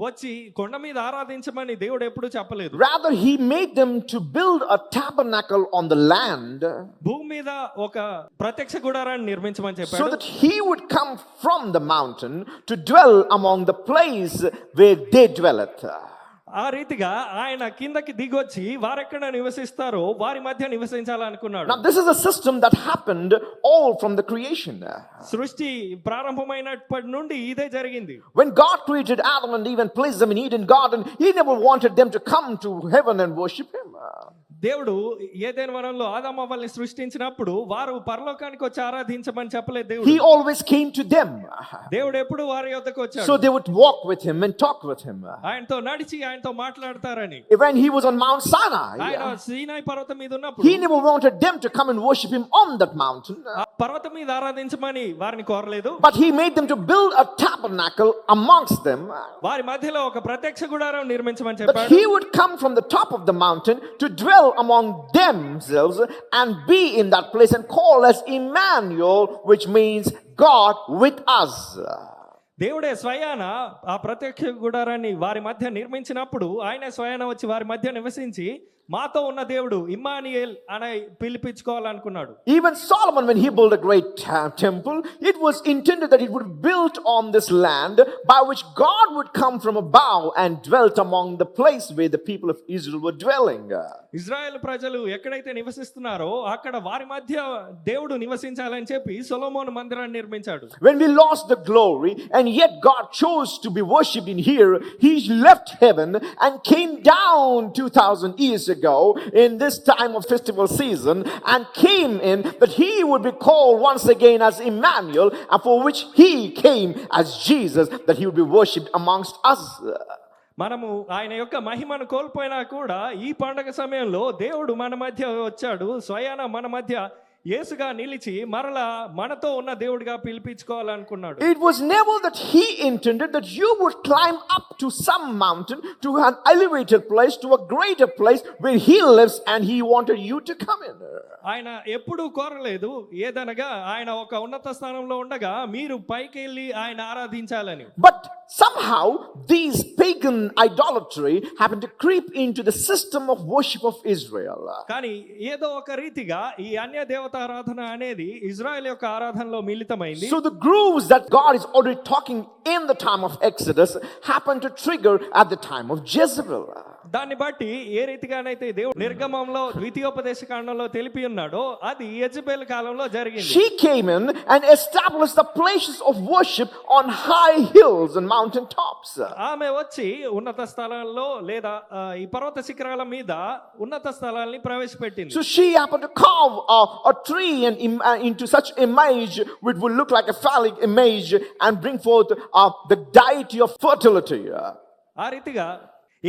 S2: వచ్చి కొండ మీద ఆరాధించమని దేవుడు ఎప్పుడు చెప్పలేదు.
S1: Rather, he made them to build a tabernacle on the land,
S2: భూమి మీద ఒక ప్రత్యక్ష గుడారాన్ని నిర్మించమని
S1: so
S2: చెప్పాడు.
S1: that he would come from the mountain to dwell among the place where they dwelleth.
S2: ఆ రీతిగా ఆయన కిందకి దిగొచ్చి వారెక్కడ నివసిస్తారో వారి మధ్య నివసించాలనుకున్నాడు.
S1: Now this is a system that happened all from the creation.
S2: సృష్టి ప్రారంభమైనప్పటి నుండి ఇదే జరిగింది.
S1: When God created Adam and Eve and placed them in Eden garden, he never wanted them to come to heaven and worship him.
S2: దేవుడు ఏదెను వనంలో ఆదామవ్వల్ని సృష్టించినప్పుడు వారు పరలోకానికి వచ్చి ఆరాధించమని చెప్పలేదు దేవుడు.
S1: He always came to them.
S2: దేవుడు ఎప్పుడు వారి యొద్దకు వచ్చాడు.
S1: So they would walk with him and talk with him.
S2: ఆయనతో నడిచి ఆయనతో మాట్లాడతారని.
S1: When he was on Mount Sinai,
S2: ఆయన సీనాయి పర్వతం మీద ఉన్నప్పుడు
S1: he never wanted them to come and worship him on that mountain.
S2: పర్వతం మీద ఆరాధించమని వారిని కోరలేదు.
S1: But he made them to build a tabernacle amongst them.
S2: వారి మధ్యలో ఒక ప్రత్యక్ష గుడారం నిర్మించమని
S1: That
S2: చెప్పాడు.
S1: he would come from the top of the mountain to dwell among themselves and be in that place and call as Emmanuel, which means God with us.
S2: దేవుడే స్వయాన ఆ ప్రత్యక్ష గుడారాన్ని వారి మధ్య నిర్మించినప్పుడు ఆయన స్వయాన వచ్చి వారి మధ్య నివసించి మాతో ఉన్న దేవుడు ఇమ్మానుయేల్ అని పిలిపించుకోవాలనుకున్నాడు.
S1: Even Solomon, when he built a great temple, it was intended that it would be built on this land by which God would come from above and dwelt among the place where the people of Israel were dwelling.
S2: Israel ప్రజలు ఎక్కడైతే నివసిస్తున్నారో అక్కడ వారి మధ్య దేవుడు నివసించాలని చెప్పి సొలొమోను మందిరాన్ని నిర్మించాడు.
S1: When we lost the glory and yet God chose to be worshipped in here, he left heaven and came down 2000 years ago in this time of festival season and came in that he would be called once again as Emmanuel, and for which he came as Jesus, that he would be worshipped amongst us.
S2: మనము ఆయన యొక్క మహిమను కోల్పోయినా కూడా ఈ పండగ సమయంలో దేవుడు మన మధ్య వచ్చాడు, స్వయాన మన మధ్య యేసుగా నిలిచి మరలా మనతో ఉన్న దేవుడిగా పిలిపించుకోవాలనుకున్నాడు.
S1: It was never that he intended that you would climb up to some mountain, to an elevated place, to a greater place where he lives, and he wanted you to come in.
S2: ఆయన ఎప్పుడూ కోరలేదు ఏదనగా ఆయన ఒక ఉన్నత స్థానంలో ఉండగా మీరు పైకి వెళ్ళి ఆయన ఆరాధించాలని.
S1: But somehow these pagan idolatry happened to creep into the system of worship of Israel.
S2: కానీ ఏదో ఒక రీతిగా ఈ అన్య దేవత ఆరాధన అనేది ఇజ్రాయెల్ యొక్క ఆరాధనలో మిళితమైంది.
S1: So the grooves that God is already talking in the time of Exodus happened to trigger at the time of Jezebel.
S2: దాన్ని బట్టి ఏ రీతిగానైతే దేవుడు నిర్గమంలో ద్వితీయోపదేశ కాండంలో తెలిపి ఉన్నాడో అది యెజబెల్ కాలంలో జరిగింది.
S1: She came in and established the places of worship on high hills and mountain tops.
S2: ఆమె వచ్చి ఉన్నత స్థలాల్లో లేదా ఈ పర్వత శిఖరాల మీద ఉన్నత స్థలాల్ని ప్రవేశపెట్టింది.
S1: So she happened to carve a tree and into such image which would look like a phallic image and bring forth the deity of fertility.
S2: ఆ రీతిగా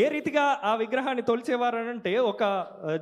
S2: ఏ రీతిగా ఆ విగ్రహాన్ని తొలిచేవారనంటే ఒక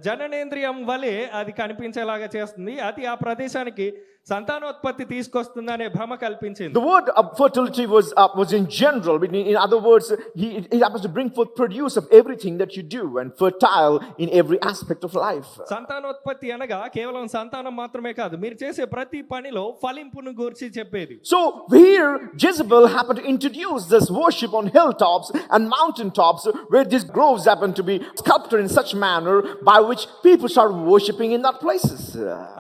S2: జననేంద్రియం వలె అది కనిపించేలాగా చేస్తుంది. అది ఆ ప్రదేశానికి సంతానోత్పత్తి తీసుకొస్తుందనే భ్రమ కల్పించింది.
S1: The word fertility was in general. In other words, he happens to bring forth produce of everything that you do and fertile in every aspect of life.
S2: సంతానోత్పత్తి అనగా కేవలం సంతానం మాత్రమే కాదు, మీరు చేసే ప్రతి పనిలో ఫలింపును గురించి చెప్పేది.
S1: So here Jezebel happened to introduce this worship on hilltops and mountaintops where these groves happen to be sculpted in such manner by which people started worshiping in that places.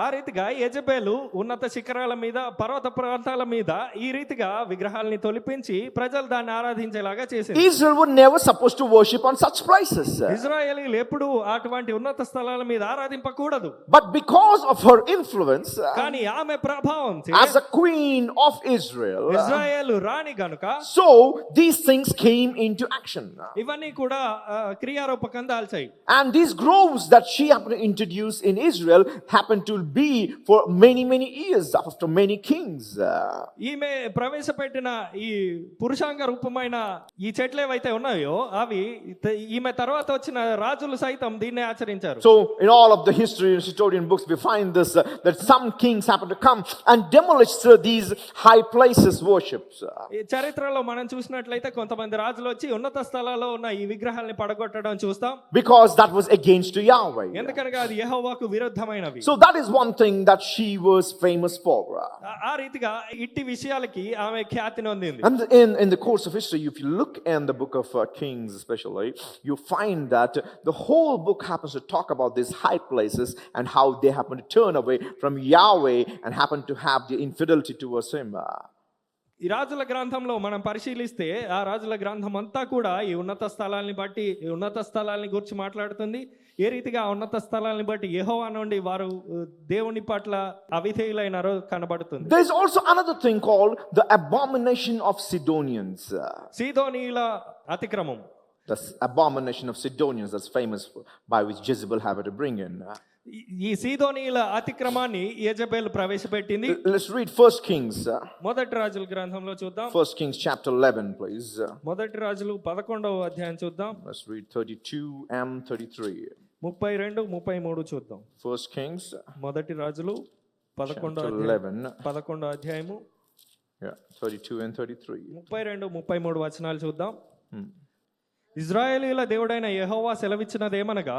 S2: ఆ రీతిగా యెజబెలు ఉన్నత శిఖరాల మీద, పర్వత ప్రాంతాల మీద ఈ రీతిగా విగ్రహాలని తొలిపించి ప్రజలు దాన్ని ఆరాధించేలాగా చేసింది.
S1: Israel were never supposed to worship on such places.
S2: ఇశ్రాయేలీయులు ఎప్పుడు అటువంటి ఉన్నత స్థలాల మీద ఆరాధింపకూడదు.
S1: But because of her influence
S2: కానీ ఆమె ప్రభావం
S1: as a queen of Israel,
S2: ఇశ్రాయేలు రాణి గనుక
S1: so these things came into action.
S2: ఇవన్నీ కూడా క్రియారూపకం దాల్చాయి.
S1: And these groves that she happened to introduce in Israel happened to be for many years after many kings.
S2: ఈమె ప్రవేశపెట్టిన ఈ పురుషాంగ రూపమైన ఈ చెట్లు ఏవైతే ఉన్నాయో అవి ఈమె తర్వాత వచ్చిన రాజులు సైతం దీన్నే ఆచరించారు.
S1: So in all of the history and historian books we find this that some kings happen to come and demolish these high places worships.
S2: ఈ చరిత్రలో మనం చూసినట్లయితే కొంతమంది రాజులు వచ్చి ఉన్నత స్థలాల్లో ఉన్న ఈ విగ్రహాల్ని పడగొట్టడం చూస్తాం.
S1: Because that was against Yahweh.
S2: ఎందుకనగా అది యెహోవాకు విరుద్ధమైనవి.
S1: So that is one thing that she was famous for.
S2: ఆ రీతిగా ఇట్టి విషయాలకి ఆమె ఖ్యాతి నొందింది.
S1: And in the course of history, if you look in the book of Kings especially, you find that the whole book happens to talk about these high places and how they happen to turn away from Yahweh and happen to have the infidelity towards him.
S2: ఈ రాజుల గ్రంథంలో మనం పరిశీలిస్తే ఆ రాజుల గ్రంథం అంతా కూడా ఈ ఉన్నత స్థలాల్ని బట్టి, ఈ ఉన్నత స్థలాల్ని గురించి మాట్లాడుతుంది. ఏ రీతిగా ఆ ఉన్నత స్థలాల్ని బట్టి యెహోవా నుండి వారు దేవుని పట్ల అవిధేయులైనారో కనబడుతుంది.
S1: There is also another thing called the abomination of Sidonians.
S2: సీదోనీయుల అతిక్రమం.
S1: The abomination of Sidonians that's famous by which Jezebel had to bring in.
S2: ఈ సీదోనీయుల అతిక్రమాన్ని యెజబెల్ ప్రవేశపెట్టింది.
S1: Let's read 1 Kings.
S2: మొదటి రాజుల గ్రంథంలో చూద్దాం.
S1: 1 Kings chapter 11, please.
S2: మొదటి రాజులు 11వ అధ్యాయం చూద్దాం.
S1: Let's read 32 and 33.
S2: 32, 33 చూద్దాం.
S1: 1 Kings
S2: మొదటి రాజులు 11వ అధ్యాయము
S1: 32 and 33.
S2: 32, 33 వచనాలు చూద్దాం. ఇశ్రాయేలీయుల దేవుడైన యెహోవా సెలవిచ్చినదేమనగా,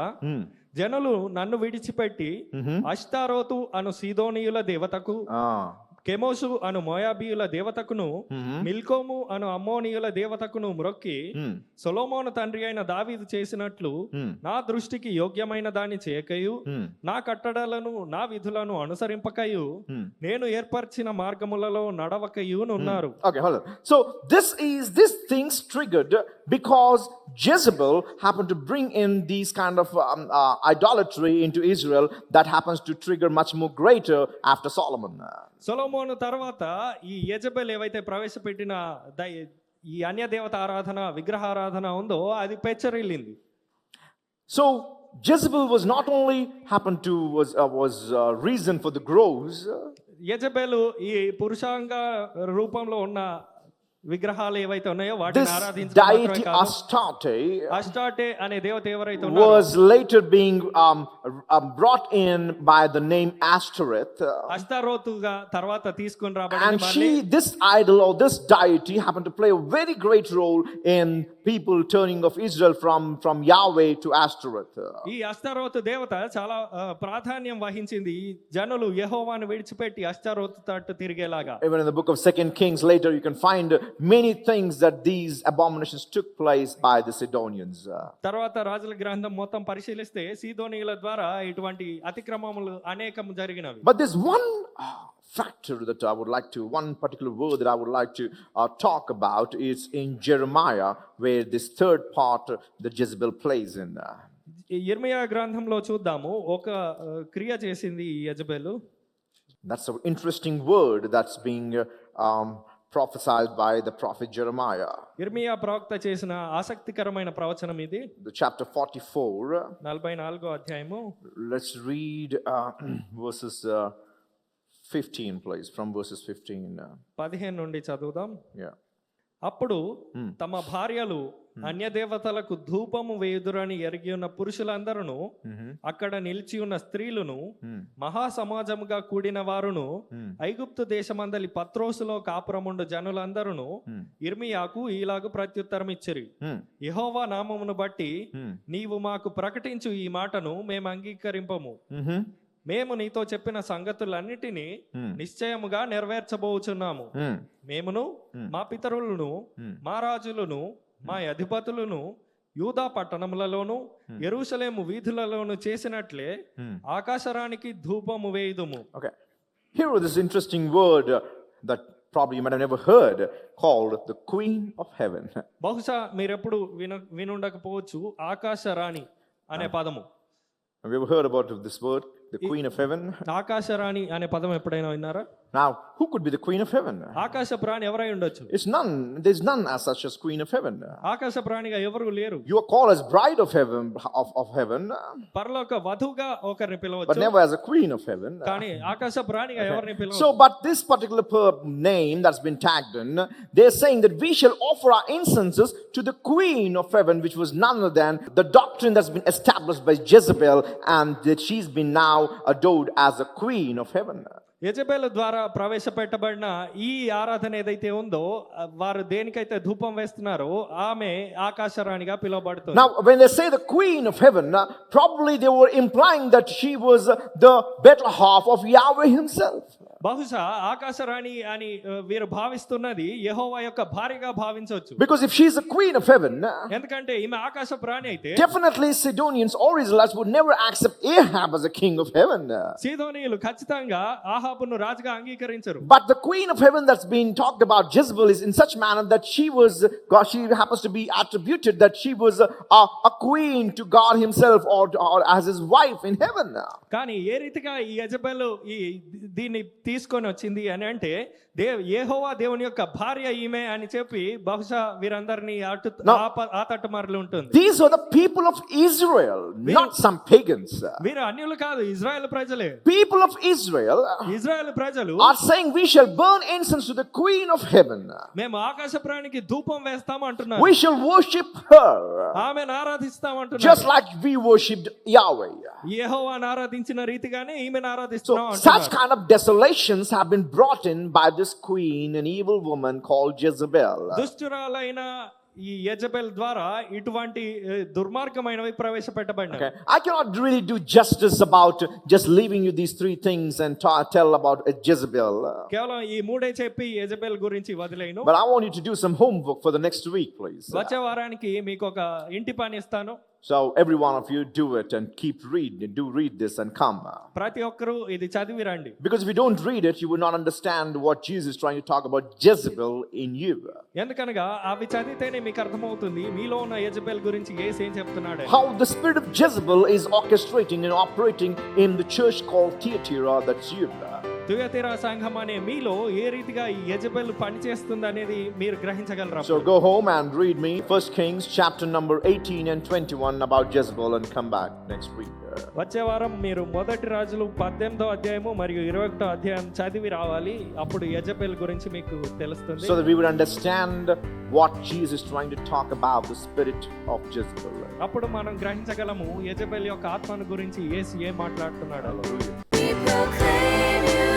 S2: జనులు నన్ను విడిచిపెట్టి అష్తారోతు అను సీదోనీయుల దేవతకు, కెమోషు అను మోయాబీయుల దేవతకును, మిల్కోము అను అమ్మోనీయుల దేవతకును మ్రొక్కి సొలొమోను తండ్రి అయిన దావీదు చేసినట్లు నా దృష్టికి యోగ్యమైన దాన్ని చేయకయు, నా కట్టడలను నా విధులను అనుసరింపకయు, నేను ఏర్పరిచిన మార్గములలో నడవకయునున్నారు.
S1: Okay, hold on. So this things triggered because Jezebel happened to bring in these kind of idolatry into Israel that happens to trigger much more greater after Solomon.
S2: సొలొమోను తర్వాత ఈ యెజబెల్ ఏవైతే ప్రవేశపెట్టిన ఈ అన్య దేవత ఆరాధన, విగ్రహారాధన ఉందో అది పెచ్చరిల్లింది.
S1: So Jezebel was not only happened to was reason for the groves.
S2: యెజబెలు ఈ పురుషాంగ రూపంలో ఉన్న విగ్రహాలు ఏవైతే ఉన్నాయో వాటిని ఆరాధించడం అస్టార్టే అనే దేవత ఎవరైతే ఉన్నారో
S1: was later being brought in by the name Ashtoreth.
S2: అష్తారోతుగా తర్వాత తీసుకొని రాబడింది.
S1: And this idol or this deity happened to play a very great role in people turning of Israel from Yahweh to Ashtoreth.
S2: ఈ అష్తారోతు దేవత చాలా ప్రాధాన్యం వహించింది. ఈ జనులు యెహోవాను విడిచిపెట్టి అష్తారోతు తట్టు తిరిగేలాగా.
S1: Even in the book of 2 Kings later you can find many things that these abominations took place by the Sidonians.
S2: తర్వాత రాజుల గ్రంథం మొత్తం పరిశీలిస్తే సీదోనీయుల ద్వారా ఇటువంటి అతిక్రమములు అనేకం జరిగినవి.
S1: But there's one factor that I would like to, one particular word that I would like to talk about is in Jeremiah, where this third part that Jezebel plays in.
S2: యెర్మయా గ్రంథంలో చూద్దాము, ఒక క్రియ చేసింది ఈ యెజబెలు.
S1: That's an interesting word that's being prophesied by the prophet Jeremiah.
S2: యెర్మయా ప్రవక్త చేసిన ఆసక్తికరమైన ప్రవచనం ఇది.
S1: The chapter 44.
S2: 44వ అధ్యాయము.
S1: Let's read verses 15, please, from verses 15.
S2: 15 నుండి చదువుదాం.
S1: Yeah.
S2: అప్పుడు తమ భార్యలు అన్య దేవతలకు ధూపము వేయుదురని ఎరిగి ఉన్న పురుషులందరూ అక్కడ నిలిచి ఉన్న స్త్రీలను మహా సమాజముగా కూడిన వారును ఐగుప్తు దేశమందలి పత్రోసులో కాపురముండు జనులందరూ ఇర్మియాకు ఈలాగు ప్రత్యుత్తరం ఇచ్చిరి. యెహోవా నామమును బట్టి నీవు మాకు ప్రకటించు ఈ మాటను మేము అంగీకరింపము. మేము నీతో చెప్పిన సంగతులన్నిటినీ నిశ్చయముగా నెరవేర్చబోచున్నాము. మేమును మా పితరులను మా రాజులను మా అధిపతులను యూదా పట్టణములలోను యెరూషలేము వీధులలోను చేసినట్లే ఆకాశరానికి ధూపము వేయుదుము.
S1: Okay. Here is this interesting word that probably you might have never heard called the Queen of Heaven.
S2: బహుశా మీరెప్పుడు వినుండకపోవచ్చు ఆకాశరాణి అనే పదము.
S1: Have you ever heard about this word, the Queen of Heaven?
S2: ఆకాశరాణి అనే పదం ఎప్పుడైనా విన్నారా?
S1: Now, who could be the Queen of Heaven?
S2: ఆకాశ ప్రాణి ఎవరై ఉండొచ్చు?
S1: It's none. There's none as such as Queen of Heaven.
S2: ఆకాశ ప్రాణిగా ఎవరు లేరు.
S1: You are called as bride of heaven, of heaven,
S2: పరలోక వధువుగా ఒకరిని
S1: but
S2: పిలవచ్చు,
S1: never as a queen of heaven.
S2: కానీ ఆకాశ ప్రాణిగా ఎవరిని పిలవచ్చు.
S1: So, but this particular name that's been tagged in, they're saying that we shall offer our incenses to the Queen of Heaven, which was none other than the doctrine that's been established by Jezebel, and that she's been now adored as a Queen of Heaven.
S2: యెజబెలు ద్వారా ప్రవేశపెట్టబడిన ఈ ఆరాధన ఏదైతే ఉందో వారు దేనికైతే ధూపం వేస్తున్నారో ఆమె ఆకాశరాణిగా పిలువబడుతుంది.
S1: Now, when they say the Queen of Heaven, probably they were implying that she was the better half of Yahweh himself.
S2: బహుశా ఆకాశరాణి అని వీరు భావిస్తున్నది యెహోవా యొక్క భార్యగా భావించవచ్చు.
S1: Because if she's a Queen of Heaven,
S2: ఎందుకంటే ఈమె ఆకాశ ప్రాణి అయితే
S1: definitely Sidonians or Israelites would never accept Ahab as a king of heaven.
S2: సీదోనీయులు ఖచ్చితంగా ఆహాబును రాజుగా అంగీకరించరు.
S1: But the Queen of Heaven that's being talked about, Jezebel, is in such manner that she happens to be attributed that she was a queen to God himself or as his wife in heaven.
S2: కానీ ఏ రీతిగా ఈ యెజబెలు ఈ దీన్ని తీసుకొని వచ్చింది అని అంటే యెహోవా దేవుని యొక్క భార్య ఈమె అని చెప్పి బహుశా వీరందరినీ ఆ తట్టుమారులు ఉంటుంది.
S1: These are the people of Israel, not some pagans.
S2: వీరు అన్యులు కాదు, ఇజ్రాయెల్ ప్రజలే.
S1: People of Israel
S2: ఇజ్రాయెల్ ప్రజలు
S1: are saying we shall burn incense to the Queen of Heaven.
S2: మేము ఆకాశ ప్రాణికి ధూపం వేస్తాం అంటున్నారు.
S1: We shall worship her,
S2: ఆమెను ఆరాధిస్తాం అంటున్నారు.
S1: just like we worshipped Yahweh.
S2: యెహోవాను ఆరాధించిన రీతిగానే ఈమెను ఆరాధిస్తున్నాం
S1: So
S2: అంటున్నారు.
S1: such kind of desolations have been brought in by this queen, an evil woman called Jezebel.
S2: దుష్టురాలైన ఈ యెజబెల్ ద్వారా ఇటువంటి దుర్మార్గమైనవి ప్రవేశపెట్టబడినాయి.
S1: Okay. I cannot really do justice about just leaving you these three things and tell about Jezebel.
S2: కేవలం ఈ మూడే చెప్పి Jezebel గురించి వదిలేను.
S1: But I want you to do some homework for the next week, please.
S2: వచ్చే వారానికి మీకు ఒక ఇంటి పని ఇస్తాను.
S1: So every one of you do it and keep reading. Read this and come.
S2: ప్రతి ఒక్కరూ ఇది చదివి రండి.
S1: Because if you don't read it, you will not understand what Jesus is trying to talk about Jezebel in you.
S2: ఎందుకనగా అవి చదివితేనే మీకు అర్థమవుతుంది మీలో ఉన్న యెజబెల్ గురించి యేసు ఏం చెప్తున్నాడు.
S1: How the spirit of Jezebel is orchestrating and operating in the church called Thyatira, that's you.
S2: తుయతీరా సంఘం అనే మీలో ఏ రీతిగా ఈ యెజబెల్ పనిచేస్తుంది అనేది మీరు గ్రహించగలరా?
S1: So go home and read me 1 Kings chapter number 18 and 21 about Jezebel and come back next week.
S2: వచ్చే వారం మీరు మొదటి రాజులు 18వ అధ్యాయము మరియు 21వ అధ్యాయం చదివి రావాలి. అప్పుడు యెజబెల్ గురించి మీకు తెలుస్తుంది.
S1: So that we would understand what Jesus is trying to talk about, the spirit of Jezebel.
S2: అప్పుడు మనం గ్రహించగలము యెజబెల్ యొక్క ఆత్మను గురించి యేసు ఏం మాట్లాడుతున్నాడు.
S1: Hallelujah.
S3: We proclaim you.